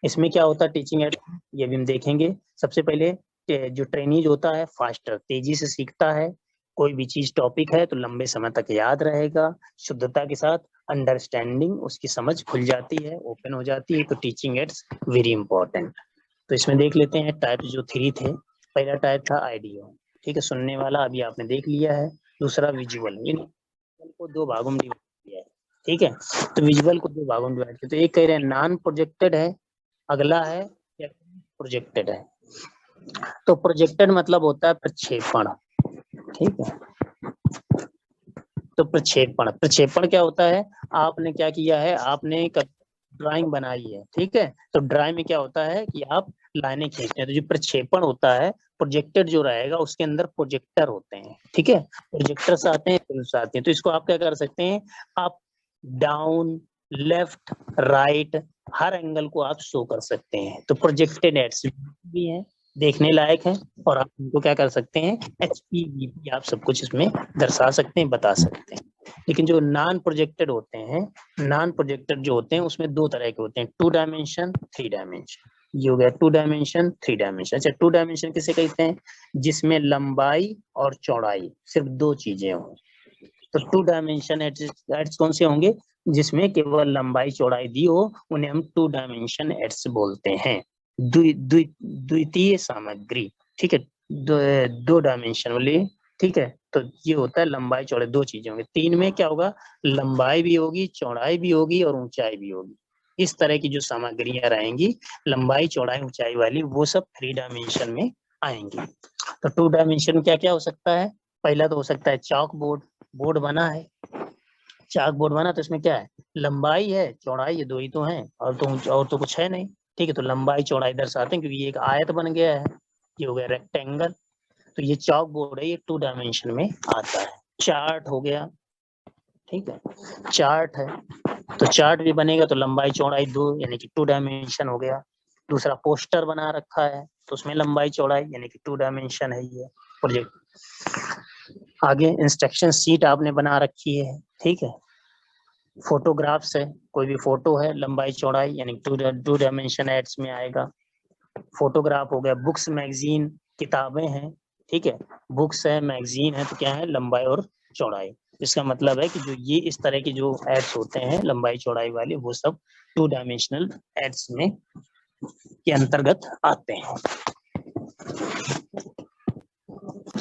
इसमें क्या होता है टीचिंग एड्स, ये भी हम देखेंगे। सबसे पहले जो ट्रेनीज होता है फास्टर, तेजी से सीखता है। कोई भी चीज टॉपिक है तो लंबे समय तक याद रहेगा। शुद्धता के साथ अंडरस्टैंडिंग, उसकी समझ खुल जाती है, ओपन हो जाती है। तो टीचिंग एड्स वेरी इंपॉर्टेंट। तो इसमें देख लेते हैं टाइप जो 3 थे। पहला टाइप था ऑडियो, ठीक है, सुनने वाला, अभी आपने देख लिया है। दूसरा विजुअल, इन को 2 भागों में डिवाइड किया है। ठीक है, तो विजुअल को 2 भागों में डिवाइड किया। तो एक कह रहे हैं नॉन प्रोजेक्टेड है, अगला है प्रोजेक्टेड है। तो प्रोजेक्टेड मतलब होता है प्रक्षेपण, ठीक है। तो प्रक्षेपण क्या होता है, आपने क्या किया है, आपने ड्राइंग बनाई है, ठीक है। तो ड्राइंग में क्या होता है कि आप लाइनें खींचते हैं, तो जो प्रक्षेपण होता है, प्रोजेक्टेड जो रहेगा उसके अंदर प्रोजेक्टर होते हैं, ठीक है। प्रोजेक्टर्स आते हैं, फिल्म्स आते हैं। तो इसको आप क्या कर सकते हैं, आप डाउन, लेफ्ट, राइट, हर एंगल को आप शो कर सकते हैं। तो प्रोजेक्टेड एड्स भी है, देखने लायक है, और आप उनको क्या कर सकते हैं, HPV आप सब कुछ इसमें दर्शा सकते हैं, बता सकते हैं। लेकिन जो नॉन प्रोजेक्टेड होते हैं, नॉन प्रोजेक्टेड जो होते हैं उसमें दो तरह के होते हैं, 2 डायमेंशन, 3 डायमेंशन। ये हो गया 2 डायमेंशन, 3 डायमेंशन। अच्छा, 2 डायमेंशन किसे कहते हैं, जिसमें लंबाई और चौड़ाई सिर्फ दो चीजें हों। तो 2 डायमेंशन एड्स कौन से होंगे, जिसमें केवल लंबाई चौड़ाई दी हो, उन्हें हम 2 डायमेंशन एड्स बोलते हैं। द्वितीय सामग्री, ठीक है, दो डायमेंशन वाली, ठीक है। तो ये होता है लंबाई चौड़ाई, दो चीजें होंगी। 3 में क्या होगा, लंबाई भी होगी, चौड़ाई भी होगी और ऊंचाई भी होगी। इस तरह की जो सामग्रियां रहेंगी, लंबाई चौड़ाई ऊंचाई वाली, वो सब 3 डायमेंशन में आएंगी। तो 2 डायमेंशन में क्या क्या हो सकता है, पहला तो हो सकता है चॉक बोर्ड। बोर्ड बना है, चाक बोर्ड बना, तो इसमें क्या है, लंबाई है, चौड़ाई है, दो ही तो है, और तो कुछ है नहीं, ठीक है। तो लंबाई चौड़ाई दर्शाते हैं, क्योंकि ये एक आयत बन गया है, ये हो गया रेक्टेंगल। तो ये चॉक बोर्ड है, ये 2 डायमेंशन में आता है। चार्ट हो गया, ठीक है, चार्ट है, तो चार्ट भी बनेगा तो लंबाई चौड़ाई दो, यानी कि 2 डायमेंशन हो गया। दूसरा पोस्टर बना रखा है, तो उसमें लंबाई चौड़ाई यानी कि 2 डायमेंशन है ये प्रोजेक्ट। आगे इंस्ट्रक्शन शीट आपने बना रखी है, ठीक है। फोटोग्राफ्स है, कोई भी फोटो है, लंबाई चौड़ाई यानी 2 डायमेंशन एड्स में आएगा। फोटोग्राफ हो गया, बुक्स, मैगजीन, किताबें हैं, ठीक है। बुक्स है, मैगजीन है, तो क्या है, लंबाई और चौड़ाई। इसका मतलब है कि जो ये इस तरह के जो एड्स होते हैं लंबाई चौड़ाई वाले, वो सब 2 डायमेंशनल एड्स में के अंतर्गत आते हैं।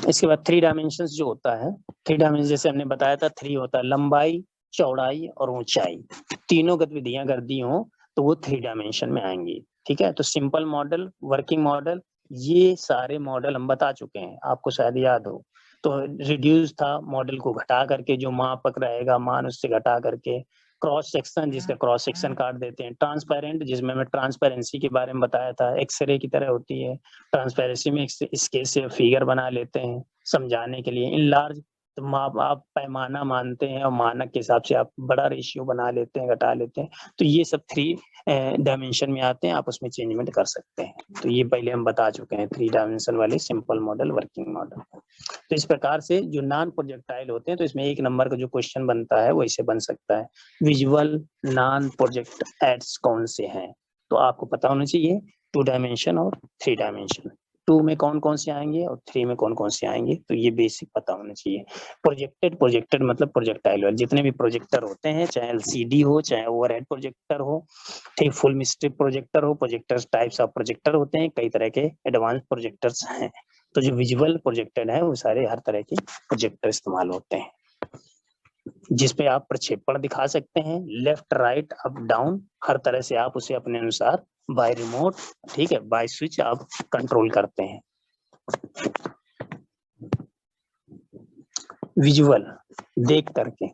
इसके बाद 3 डायमेंशन जो होता है, 3 डायमेंशन जैसे हमने बताया था, 3 होता है, लंबाई, चौड़ाई और ऊंचाई। तीनों गतिविधियां कर दी हो तो वो 3 डायमेंशन में आएंगी, ठीक है। तो सिंपल मॉडल, वर्किंग मॉडल, ये सारे मॉडल हम बता चुके हैं, आपको शायद याद हो। तो रिड्यूस था, मॉडल को घटा करके जो मापक रहेगा मान उससे घटा करके। क्रॉस सेक्शन, जिसका क्रॉस सेक्शन काट देते हैं। ट्रांसपेरेंट, जिसमें मैं ट्रांसपेरेंसी के बारे में बताया था, एक्सरे की तरह होती है। ट्रांसपेरेंसी में इसके से फिगर बना लेते हैं समझाने के लिए। इन लार्ज, तो आप पैमाना मानते हैं और मानक के हिसाब से आप बड़ा रेशियो बना लेते हैं, घटा लेते हैं। तो ये सब 3 डायमेंशन में आते हैं, आप उसमें चेंजमेंट कर सकते हैं। तो ये पहले हम बता चुके हैं, 3 डायमेंशन वाले सिंपल मॉडल, वर्किंग मॉडल। तो इस प्रकार से जो नॉन प्रोजेक्टाइल होते हैं, तो इसमें 1 नंबर का जो क्वेश्चन बनता है वो ऐसे बन सकता है, विजुअल नॉन प्रोजेक्ट एड्स कौन से हैं। तो आपको पता होना चाहिए 2 डायमेंशन और 3 डायमेंशन। 2 में कौन कौन से आएंगे और 3 में कौन कौन से आएंगे, तो ये बेसिक पता होना चाहिए। प्रोजेक्टेड मतलब प्रोजेक्टाइल वाले जितने भी प्रोजेक्टर होते हैं, चाहे LCD हो, चाहे ओवरहेड प्रोजेक्टर हो, ठीक, फुल स्ट्रिप प्रोजेक्टर हो, प्रोजेक्टर टाइप्स ऑफ प्रोजेक्टर होते हैं, कई तरह के एडवांस प्रोजेक्टर्स हैं। तो जो विजुअल प्रोजेक्टेड है वो सारे हर तरह के प्रोजेक्टर इस्तेमाल होते हैं, जिसपे आप प्रक्षेपण दिखा सकते हैं, लेफ्ट, राइट, अप, डाउन, हर तरह से आप उसे अपने अनुसार बाय रिमोट, ठीक है, बाय स्विच आप कंट्रोल करते हैं। विजुअल देख करके,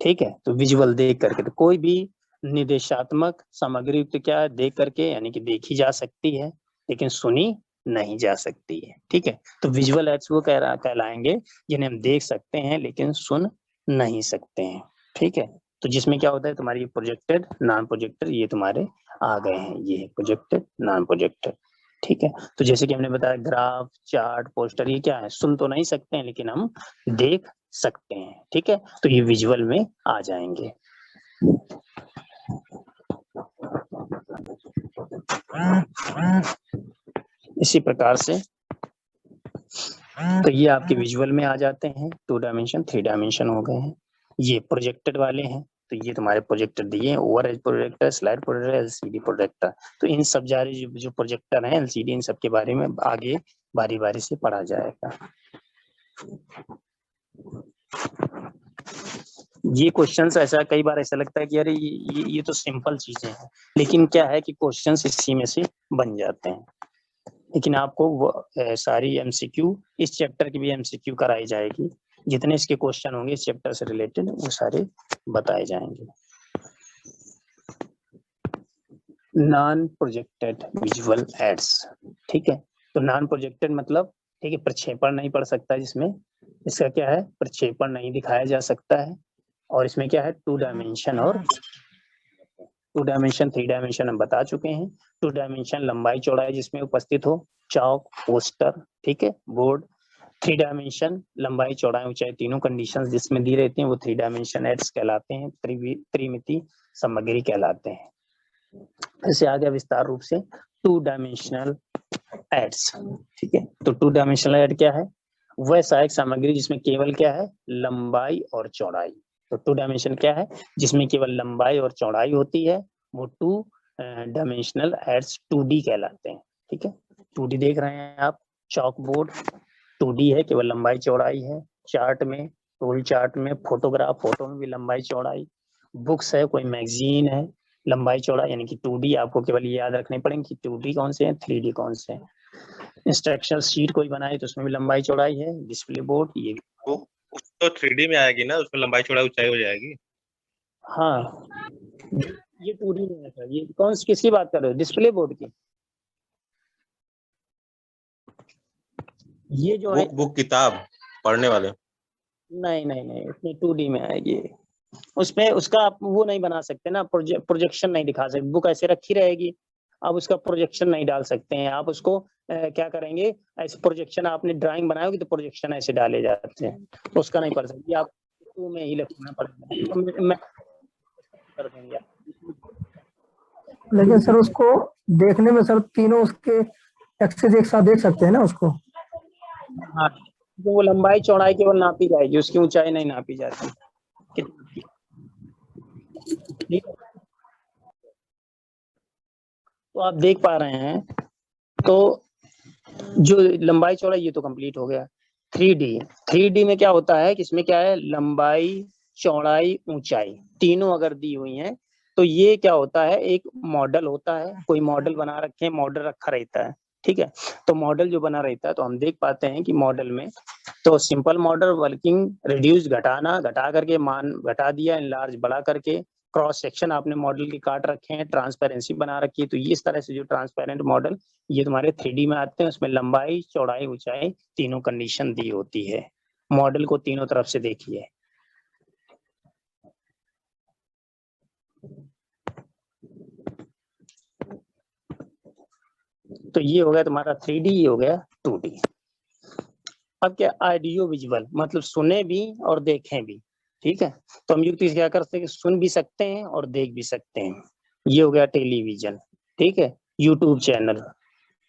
ठीक है, तो विजुअल देख करके, तो कोई भी निर्देशात्मक सामग्री युक्त क्या देख करके, यानी कि देखी जा सकती है लेकिन सुनी नहीं जा सकती है, ठीक है। तो विजुअल एड्स वो कहलाएंगे जिन्हें हम देख सकते हैं लेकिन सुन नहीं सकते हैं, ठीक है। तो जिसमें क्या होता है, तुम्हारी प्रोजेक्टेड, नॉन प्रोजेक्टर, ये तुम्हारे आ गए हैं, ये प्रोजेक्टेड, नॉन प्रोजेक्टेड, ठीक है। तो जैसे कि हमने बताया, ग्राफ, चार्ट, पोस्टर, ये क्या है, सुन तो नहीं सकते हैं लेकिन हम देख सकते हैं, ठीक है। तो ये विजुअल में आ जाएंगे। इसी प्रकार से तो ये आपके विजुअल में आ जाते हैं, 2 डायमेंशन, 3 डायमेंशन हो गए हैं। ये प्रोजेक्टेड वाले हैं, तो ये तुम्हारे प्रोजेक्टर दिए हैं, overhead projector, slide projector, LCD projector. तो इन सब सारे जो प्रोजेक्टर हैं, LCD, इन सब के बारे में आगे बारी बारी से पढ़ा जाएगा। ये क्वेश्चंस ऐसा कई बार ऐसा लगता है कि अरे ये तो सिंपल चीजें हैं, लेकिन क्या है कि क्वेश्चंस इसी में से बन जाते हैं। लेकिन आपको सारी एमसीक्यू, इस चैप्टर की भी एमसीक्यू कराई जाएगी, जितने इसके क्वेश्चन होंगे इस चैप्टर से रिलेटेड वो सारे बताए जाएंगे। नॉन प्रोजेक्टेड विजुअल एड्स, ठीक है। तो नॉन प्रोजेक्टेड मतलब, ठीक है, प्रक्षेपण नहीं पड़ सकता, जिसमें इसका क्या है, प्रक्षेपण नहीं दिखाया जा सकता है। और इसमें क्या है, 2 डायमेंशन और 2 डायमेंशन 3 डायमेंशन हम बता चुके हैं। 2 डायमेंशन लंबाई चौड़ाई जिसमें उपस्थित हो, चौक, पोस्टर, ठीक है, बोर्ड। 3 डायमेंशन लंबाई चौड़ाई ऊंचाई तीनों कंडीशंस जिसमें दी रहती हैं वो 3 डायमेंशन एड्स कहलाते हैं, त्रिमिति सामग्री कहलाते हैं। ऐसे आ गया विस्तार रूप से 2 डायमेंशनल एड्स, ठीक है। तो 2 डायमेंशनल एड क्या है, वह सहायक सामग्री जिसमें केवल क्या है, लंबाई और चौड़ाई। तो 2 डायमेंशन क्या है, जिसमें केवल लंबाई और चौड़ाई होती है, वो 2 डायमेंशनल एड्स 2D कहलाते हैं, ठीक है। 2D देख रहे हैं आप, चॉक बोर्ड 2D है, केवल लंबाई चौड़ाई है। चार्ट में, टूल चार्ट में, फोटोग्राफ, फोटो में भी लंबाई चौड़ाई। बुक्स है, कोई मैगजीन है, लंबाई चौड़ाई यानी कि 2D। आपको केवल ये याद रखने पड़ेंगे कि 2D कौन से हैं, 3D कौन से हैं। इंस्ट्रक्शन शीट कोई बनाए तो उसमें भी लंबाई चौड़ाई है। डिस्प्ले बोर्ड ये वो तो 3D में आएगी ना, उसमें लंबाई चौड़ाई ऊंचाई हो जाएगी। हाँ, ये 2D में है सर। ये कौन सी, किसकी बात कर रहे हो, डिस्प्ले बोर्ड की? ये जो है बुक किताब पढ़ने वाले। नहीं नहीं नहीं, उसमें 2D में आएगी। उसमें उसका आप वो नहीं बना सकते ना, प्रोजेक्शन नहीं दिखा सकते। बुक ऐसे रखी रहेगी, आप उसका प्रोजेक्शन नहीं डाल सकते हैं। आप उसको क्या करेंगे, ऐसे प्रोजेक्शन आपने ड्राइंग बनाओगे तो प्रोजेक्शन ऐसे डाले जाते हैं, तो उसका नहीं कर सकते आप, टू में ही लिखना पड़ेगा। तो मैं कर देंगे। लेकिन सर उसको देखने में सर तीनों उसके एक्सेस एक साथ देख सकते हैं ना उसको? हाँ, तो वो लंबाई चौड़ाई केवल नापी जाएगी, उसकी ऊंचाई नहीं नापी जाती। ठीक है, तो आप देख पा रहे हैं, तो जो लंबाई चौड़ाई ये तो कंप्लीट हो गया। 3D में क्या होता है कि इसमें क्या है, लंबाई चौड़ाई ऊंचाई तीनों अगर दी हुई हैं तो ये क्या होता है, एक मॉडल होता है, कोई मॉडल बना रखे हैं, मॉडल रखा रहता है, ठीक है। तो मॉडल जो बना रहता है तो हम देख पाते हैं कि मॉडल में तो सिंपल मॉडल, वर्किंग, रिड्यूस घटाना, घटा करके मान घटा दिया, इनलार्ज बड़ा करके, क्रॉस सेक्शन आपने मॉडल के काट रखे हैं, ट्रांसपेरेंसी बना रखी है। तो ये इस तरह से जो ट्रांसपेरेंट मॉडल ये तुम्हारे 3D में आते हैं, उसमें लंबाई चौड़ाई ऊंचाई तीनों कंडीशन दी होती है। मॉडल को तीनों तरफ से देखिए। तो ये हो गया तुम्हारा 3D, ये हो गया 2D। अब क्या, ऑडियो विजुअल मतलब सुने भी और देखें भी, ठीक है। तो हम युक्ति से क्या कर सकते हैं, सुन भी सकते हैं और देख भी सकते हैं। ये हो गया टेलीविजन, ठीक है, यूट्यूब चैनल।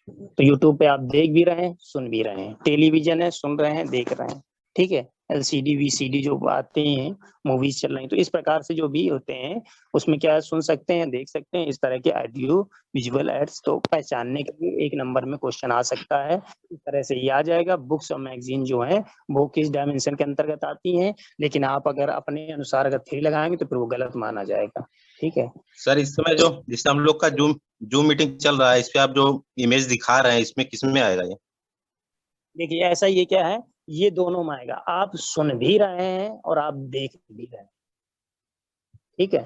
तो यूट्यूब पे आप देख भी रहे हैं, सुन भी रहे हैं। टेलीविजन है, सुन रहे हैं, देख रहे हैं, ठीक है। LCD VCD जो आते हैं, मूवीज चल रही हैं, तो इस प्रकार से जो भी होते हैं उसमें क्या सुन सकते हैं, देख सकते हैं, इस तरह के ऑडियो विजुअल एड्स। तो पहचानने के लिए 1 नंबर में क्वेश्चन आ सकता है, इस तरह से ये आ जाएगा। बुक्स और मैगजीन जो है वो किस डायमेंशन के अंतर्गत आती हैं, लेकिन आप अगर अपने अनुसार अगर 3 लगाएंगे तो फिर वो गलत माना जाएगा, ठीक है। सर इस समय जो जिससे हम लोग का जूम मीटिंग चल रहा है, इस पे आप जो इमेज दिखा रहे हैं इसमें किस में आएगा ये? देखिए ऐसा, ये क्या है, ये दोनों में आएगा। आप सुन भी रहे हैं और आप देख भी रहे हैं, ठीक है।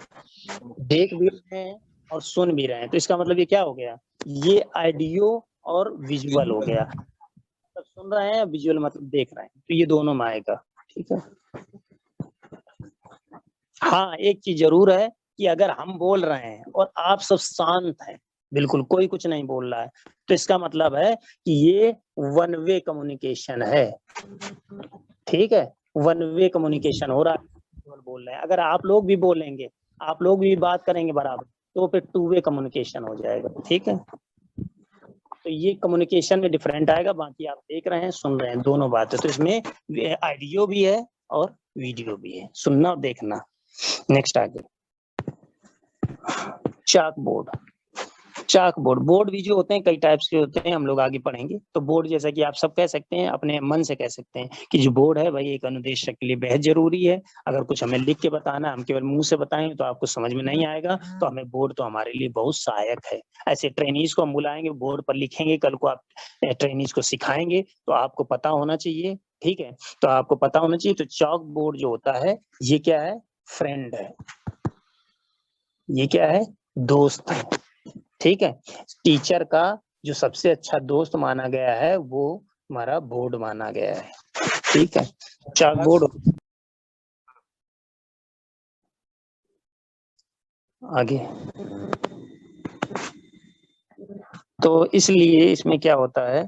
देख भी रहे हैं और सुन भी रहे हैं, तो इसका मतलब ये क्या हो गया, ये ऑडियो और विजुअल हो गया। मतलब सुन रहे हैं, विजुअल मतलब देख रहे हैं, तो ये दोनों में आएगा, ठीक है। हाँ, एक चीज जरूर है कि अगर हम बोल रहे हैं और आप सब शांत हैं, बिल्कुल कोई कुछ नहीं बोल रहा है, तो इसका मतलब है कि ये 1 वे कम्युनिकेशन है, ठीक है। 1 वे कम्युनिकेशन हो रहा है, बोल रहे हैं। अगर आप लोग भी बोलेंगे, आप लोग भी बात करेंगे बराबर, तो फिर 2 वे कम्युनिकेशन हो जाएगा, ठीक है। तो ये कम्युनिकेशन में डिफरेंट आएगा। बाकी आप देख रहे हैं, सुन रहे हैं, दोनों बात है। तो इसमें ऑडियो भी है और वीडियो भी है, सुनना और देखना। नेक्स्ट आगे, चाक बोर्ड। चाक बोर्ड, बोर्ड भी जो होते हैं कई टाइप्स के होते हैं, हम लोग आगे पढ़ेंगे। तो बोर्ड जैसा कि आप सब कह सकते हैं, अपने मन से कह सकते हैं कि जो बोर्ड है भाई एक अनुदेशक के लिए बेहद जरूरी है। अगर कुछ हमें लिख के बताना है, हम केवल मुंह से बताएंगे तो आपको समझ में नहीं आएगा, तो हमें बोर्ड तो हमारे लिए बहुत सहायक है। ऐसे ट्रेनीज को हम बुलाएंगे, बोर्ड पर लिखेंगे, कल को आप ट्रेनीज को सिखाएंगे तो आपको पता होना चाहिए, ठीक है। तो आपको पता होना चाहिए। तो चॉक बोर्ड जो होता है ये क्या है, फ्रेंड है, ये क्या है, दोस्त है, ठीक है। टीचर का जो सबसे अच्छा दोस्त माना गया है वो हमारा बोर्ड माना गया है, ठीक है। चाक बोर्ड आगे, तो इसलिए इसमें क्या होता है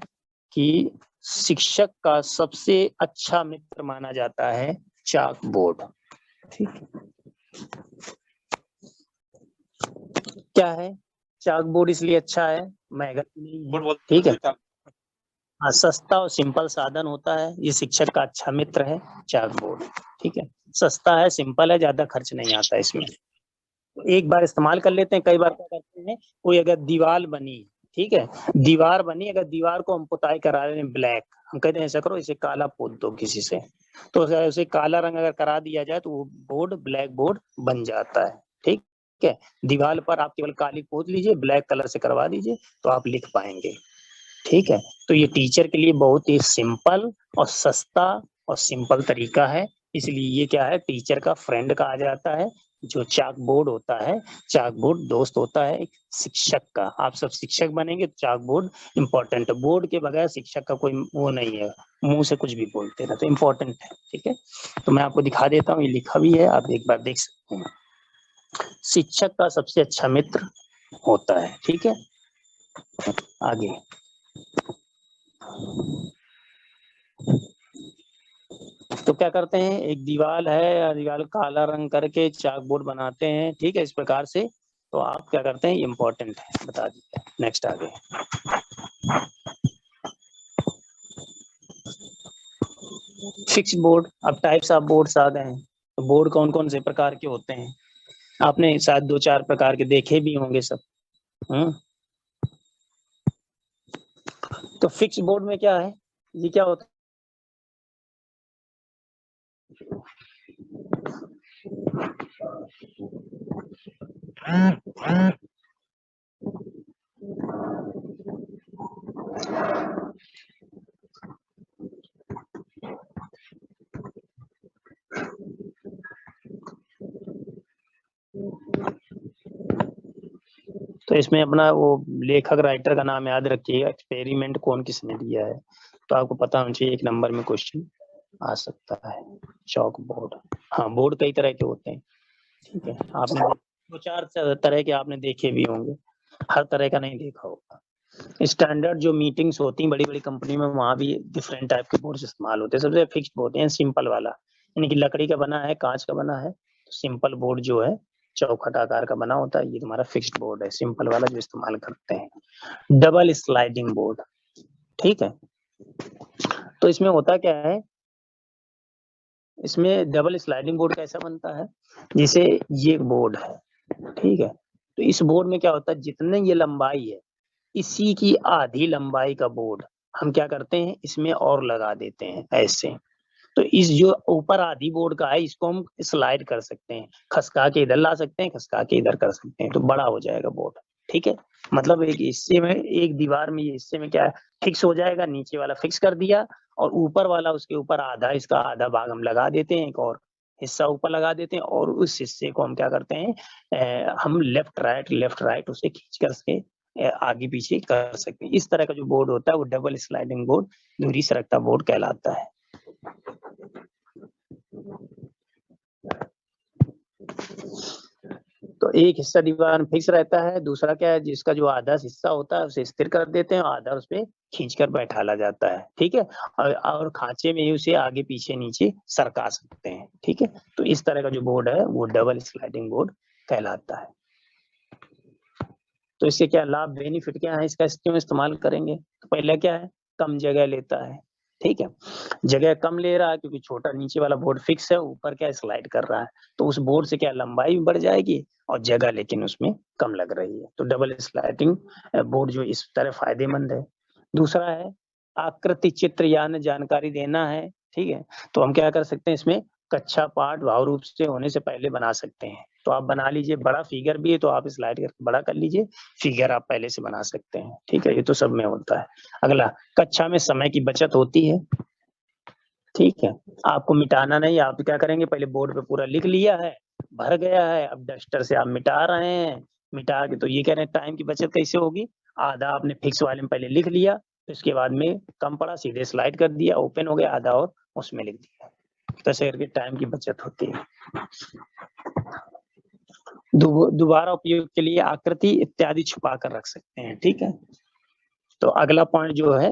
कि शिक्षक का सबसे अच्छा मित्र माना जाता है चाक बोर्ड, ठीक है। क्या है, चाक बोर्ड इसलिए अच्छा है, महंगा नहीं है, ठीक है। हाँ, सस्ता और सिंपल साधन होता है, ये शिक्षक का अच्छा मित्र है चाक बोर्ड, ठीक है। सस्ता है, सिंपल है, ज्यादा खर्च नहीं आता इसमें, एक बार इस्तेमाल कर लेते हैं। कई बार क्या करते हैं, कोई अगर दीवार बनी, ठीक है, दीवार बनी, अगर दीवार को हम पुताई करा रहे हैं ब्लैक, हम कहते हैं ऐसा करो इसे काला पोत दो किसी से, तो उसे काला रंग अगर करा दिया जाए तो वो बोर्ड ब्लैक बोर्ड बन जाता है, ठीक है। दीवार पर आप केवल काली पोत लीजिए, ब्लैक कलर से करवा दीजिए तो आप लिख पाएंगे, ठीक है। तो ये टीचर के लिए बहुत ही सिंपल और सस्ता और सिंपल तरीका है, इसलिए ये क्या है, टीचर का फ्रेंड कहा जाता है। जो चाक बोर्ड होता है, चाक बोर्ड दोस्त होता है एक शिक्षक का। आप सब शिक्षक बनेंगे तो चाक बोर्ड इंपॉर्टेंट है, बोर्ड के बगैर शिक्षक का कोई वो नहीं है, मुंह से कुछ भी बोलते रहते, इंपॉर्टेंट है, ठीक है। तो मैं आपको दिखा देता हूँ, ये लिखा भी है, आप एक बार देख सकते हैं। शिक्षक का सबसे अच्छा मित्र होता है, ठीक है। आगे, तो क्या करते हैं, एक दीवार है, दीवार काला रंग करके चाक बोर्ड बनाते हैं, ठीक है, इस प्रकार से। तो आप क्या करते हैं, इम्पोर्टेंट है, बता दीजिए। नेक्स्ट आगे, फिक्स बोर्ड। अब टाइप्स ऑफ बोर्ड्स आ गए हैं, तो बोर्ड कौन कौन से प्रकार के होते हैं, आपने शायद 2-4 प्रकार के देखे भी होंगे सब। तो फिक्स बोर्ड में क्या है, ये क्या होता है, तो इसमें अपना वो लेखक राइटर का नाम याद रखिएगा, एक्सपेरिमेंट कौन किसने दिया है, तो आपको पता होना चाहिए, 1 नंबर में क्वेश्चन आ सकता है। चौक बोर्ड, हाँ, बोर्ड कई तरह के होते हैं, ठीक है। आपने 2-4 तरह के आपने देखे भी होंगे, हर तरह का नहीं देखा होगा। स्टैंडर्ड जो मीटिंग्स होती हैं बड़ी बड़ी कंपनी में, वहाँ भी डिफरेंट टाइप के बोर्ड इस्तेमाल होते हैं। सबसे फिक्स्ड बोर्ड है सिंपल वाला, यानी कि लकड़ी का बना है, कांच का बना है, तो सिंपल बोर्ड जो है चौखट आकार का बना होता है, ये तुम्हारा फिक्स्ड बोर्ड है, सिंपल वाला जो इस्तेमाल करते हैं। डबल स्लाइडिंग बोर्ड, ठीक है। तो इसमें होता क्या है, इसमें डबल स्लाइडिंग बोर्ड कैसा बनता है, जैसे ये बोर्ड है, ठीक है। तो इस बोर्ड में क्या होता है, जितने ये लंबाई है, इसी की आधी लंबाई का बोर्ड हम क्या करते हैं, इसमें और लगा देते हैं ऐसे। तो इस जो ऊपर आधी बोर्ड का है, इसको हम स्लाइड कर सकते हैं, खसका के इधर ला सकते हैं, खसका के इधर कर सकते हैं, तो बड़ा हो जाएगा बोर्ड, ठीक है। मतलब एक हिस्से में, एक दीवार में, ये हिस्से में क्या है, फिक्स हो जाएगा, नीचे वाला फिक्स कर दिया, और ऊपर वाला उसके ऊपर आधा, इसका आधा भाग हम लगा देते हैं, एक और हिस्सा ऊपर लगा देते हैं, और उस हिस्से को हम क्या करते हैं, हम लेफ्ट राइट उसे खींच कर के आगे पीछे कर सकते हैं। इस तरह का जो बोर्ड होता है वो डबल स्लाइडिंग बोर्ड, दूरी सरकता बोर्ड कहलाता है। तो एक हिस्सा दीवार में फिक्स रहता है, दूसरा क्या है, जिसका जो आधा हिस्सा होता है उसे स्थिर कर देते हैं, आधा उस पर खींचकर बैठाला जाता है, ठीक है। और खांचे में ही उसे आगे पीछे नीचे सरका सकते हैं, ठीक है। तो इस तरह का जो बोर्ड है वो डबल स्लाइडिंग बोर्ड कहलाता है। तो इससे क्या लाभ, बेनिफिट क्या है, इसका क्यों इस्तेमाल करेंगे, तो पहला क्या है, कम जगह लेता है, ठीक है। जगह कम ले रहा है क्योंकि छोटा नीचे वाला बोर्ड फिक्स है, ऊपर क्या स्लाइड कर रहा है, तो उस बोर्ड से क्या लंबाई भी बढ़ जाएगी और जगह लेकिन उसमें कम लग रही है। तो डबल स्लाइडिंग बोर्ड जो इस तरह फायदेमंद है। दूसरा है आकृति चित्र यानी जानकारी देना है, ठीक है। तो हम क्या कर सकते हैं, इसमें कक्षा पाठ भाव रूप से होने से पहले बना सकते हैं। तो आप बना लीजिए, बड़ा फिगर भी है तो आप स्लाइड करके बड़ा कर लीजिए, फिगर आप पहले से बना सकते हैं, ठीक है। ये तो सब में होता है। अगला, कक्षा में समय की बचत होती है, ठीक है। आपको मिटाना नहीं, आप क्या करेंगे, पहले बोर्ड पे पूरा लिख लिया है, भर गया है, अब डस्टर से आप मिटा रहे हैं, मिटा के तो ये कह रहे हैं टाइम की बचत कैसे होगी, आधा आपने फिक्स वाले में पहले लिख लिया, फिर उसके बाद में कम पड़ा सीधे स्लाइड कर दिया, ओपन हो गया, आधा और उसमें लिख दिया, तो ऐसे करके टाइम की बचत होती है। दोबारा उपयोग के लिए आकृति इत्यादि छुपा कर रख सकते हैं, ठीक है। तो अगला पॉइंट जो है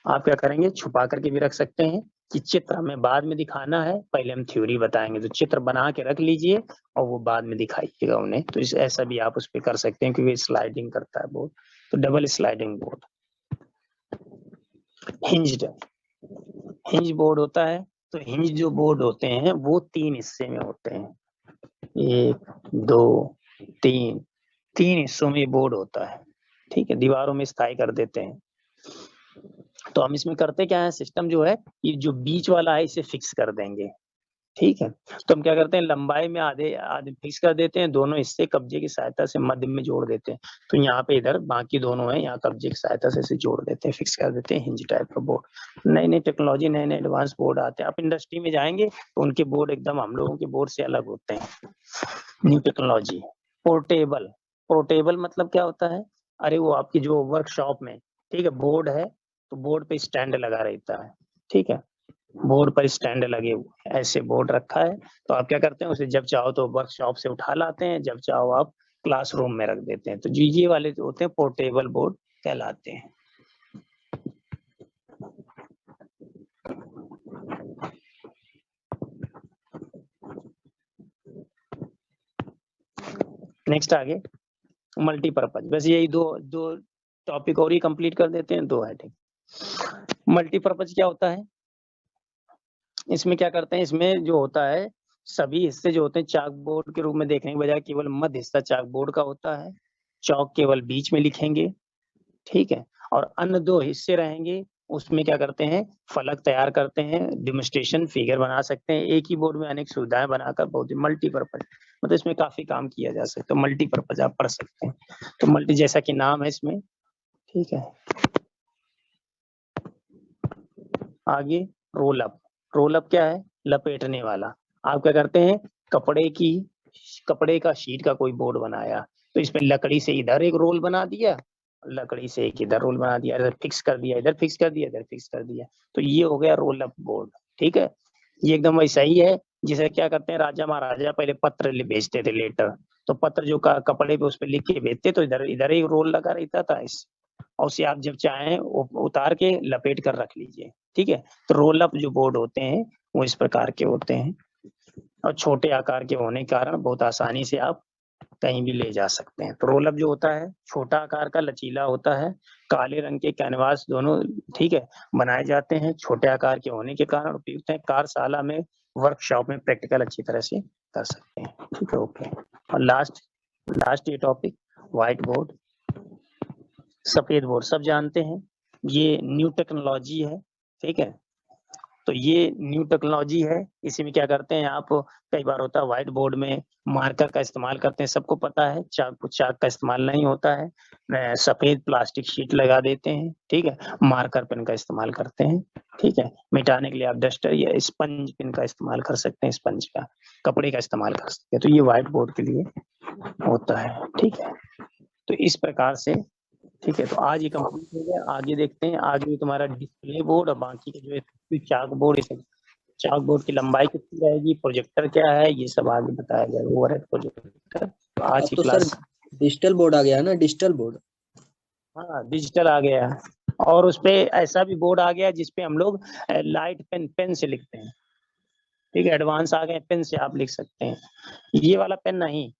आप क्या करेंगे, छुपा करके भी रख सकते हैं कि चित्र हमें बाद में दिखाना है, पहले हम थ्योरी बताएंगे, तो चित्र बना के रख लीजिए और वो बाद में दिखाइएगा उन्हें। तो इस ऐसा भी आप उस पर कर सकते हैं क्योंकि स्लाइडिंग करता है बोर्ड, तो double sliding board. Hinge board होता है, तो हिंज जो बोर्ड होते हैं वो 3 हिस्से में होते हैं, 1 2 3, 3 हिस्सों में बोर्ड होता है, ठीक है। दीवारों में स्थायी कर देते हैं। तो हम इसमें करते क्या है, सिस्टम जो है ये जो बीच वाला है इसे फिक्स कर देंगे, ठीक है। तो हम क्या करते हैं, लंबाई में आधे आधे फिक्स कर देते हैं, दोनों हिस्से कब्जे की सहायता से मध्य में जोड़ देते हैं। तो यहाँ पे इधर बाकी दोनों है, यहाँ कब्जे की सहायता से इसे जोड़ देते हैं, फिक्स कर देते हैं, हिंज टाइप का बोर्ड। नई नई टेक्नोलॉजी, नए नए एडवांस बोर्ड आते हैं। आप इंडस्ट्री में जाएंगे तो उनके बोर्ड एकदम हम लोगों के बोर्ड से अलग होते हैं, न्यू टेक्नोलॉजी। पोर्टेबल, पोर्टेबल मतलब क्या होता है, अरे वो आपकी जो वर्कशॉप में, ठीक है, बोर्ड है तो बोर्ड पे स्टैंड लगा रहता है, ठीक है, बोर्ड पर स्टैंड लगे हुए, ऐसे बोर्ड रखा है, तो आप क्या करते हैं उसे जब चाहो तो वर्कशॉप से उठा लाते हैं, जब चाहो आप क्लासरूम में रख देते हैं। तो जो ये वाले जो होते हैं पोर्टेबल बोर्ड कहलाते हैं। नेक्स्ट आगे मल्टीपर्पज, बस यही दो टॉपिक और ही कंप्लीट कर देते हैं, 2 हेडिंग। मल्टीपर्पज क्या होता है, इसमें क्या करते हैं, इसमें जो होता है सभी हिस्से जो होते हैं चाक बोर्ड के रूप में देखने के बजाय केवल मध्य हिस्सा चाक बोर्ड का होता है, चौक केवल बीच में लिखेंगे, ठीक है। और अन्य 2 हिस्से रहेंगे, उसमें क्या करते हैं, फलक तैयार करते हैं, डेमोन्स्ट्रेशन फिगर बना सकते हैं। एक ही बोर्ड में अनेक सुविधाएं बनाकर बहुत ही मल्टीपर्पज, मतलब इसमें काफी काम किया जा सकता है, मल्टीपर्पज आप पढ़ सकते हैं। तो मल्टी जैसा कि नाम है इसमें, ठीक है। आगे रोल अप, रोल अप क्या है, लपेटने वाला। आप क्या करते हैं, कपड़े का शीट का कोई बोर्ड बनाया, तो इसमें लकड़ी से इधर एक रोल बना दिया, लकड़ी से एक इधर रोल बना दिया, इधर फिक्स कर दिया, इधर फिक्स कर दिया, इधर फिक्स कर दिया, तो ये हो गया रोल अप बोर्ड, ठीक है। ये एकदम वैसा ही है जिसे क्या करते हैं, राजा महाराजा पहले पत्र भेजते थे, लेटर, तो पत्र जो कपड़े पे उस पर लिख के भेजते, तो इधर इधर एक रोल लगा रहता था इस, और उसे आप जब चाहें उतार के लपेट कर रख लीजिए, ठीक है। तो रोल अप जो बोर्ड होते हैं वो इस प्रकार के होते हैं, और छोटे आकार के होने के कारण बहुत आसानी से आप कहीं भी ले जा सकते हैं। तो रोल अप जो होता है छोटा आकार का, लचीला होता है, काले रंग के कैनवास दोनों, ठीक है, बनाए जाते हैं, छोटे आकार के होने के कारण उपयुक्त है, कार्यशाला में, वर्कशॉप में प्रैक्टिकल अच्छी तरह से कर सकते हैं, ठीक है। ओके, और लास्ट ये टॉपिक व्हाइट बोर्ड, सफेद बोर्ड सब जानते हैं, ये न्यू टेक्नोलॉजी है, ठीक है। तो ये न्यू टेक्नोलॉजी है, इसी में क्या करते हैं आप, कई बार होता है व्हाइट बोर्ड में मार्कर का इस्तेमाल करते हैं, सबको पता है, चाक का इस्तेमाल नहीं होता है, सफेद प्लास्टिक शीट लगा देते हैं, ठीक है, मार्कर पेन का इस्तेमाल करते हैं, ठीक है। मिटाने के लिए आप डस्टर या स्पंज पेन का इस्तेमाल कर सकते हैं, स्पंज का, कपड़े का इस्तेमाल कर सकते हैं, तो ये व्हाइट बोर्ड के लिए होता है, ठीक है। तो इस प्रकार से, ठीक है, तो आज ये कंप्लीट हो गया। आगे देखते हैं, आगे तुम्हारा डिस्प्ले बोर्ड और बाकी के जो है चाक बोर्ड, चाक बोर्ड की लंबाई कितनी रहेगी, प्रोजेक्टर क्या है, ये सब आगे बताया जाएगा, ओवरहेड प्रोजेक्टर। तो आज की तो क्लास, सर डिजिटल बोर्ड आ गया ना, डिजिटल बोर्ड। हाँ डिजिटल आ गया, और उस पे ऐसा भी बोर्ड आ गया जिसपे हम लोग लाइट पेन से लिखते हैं, ठीक है, एडवांस आ गए, पेन से आप लिख सकते हैं। ये वाला पेन नहीं,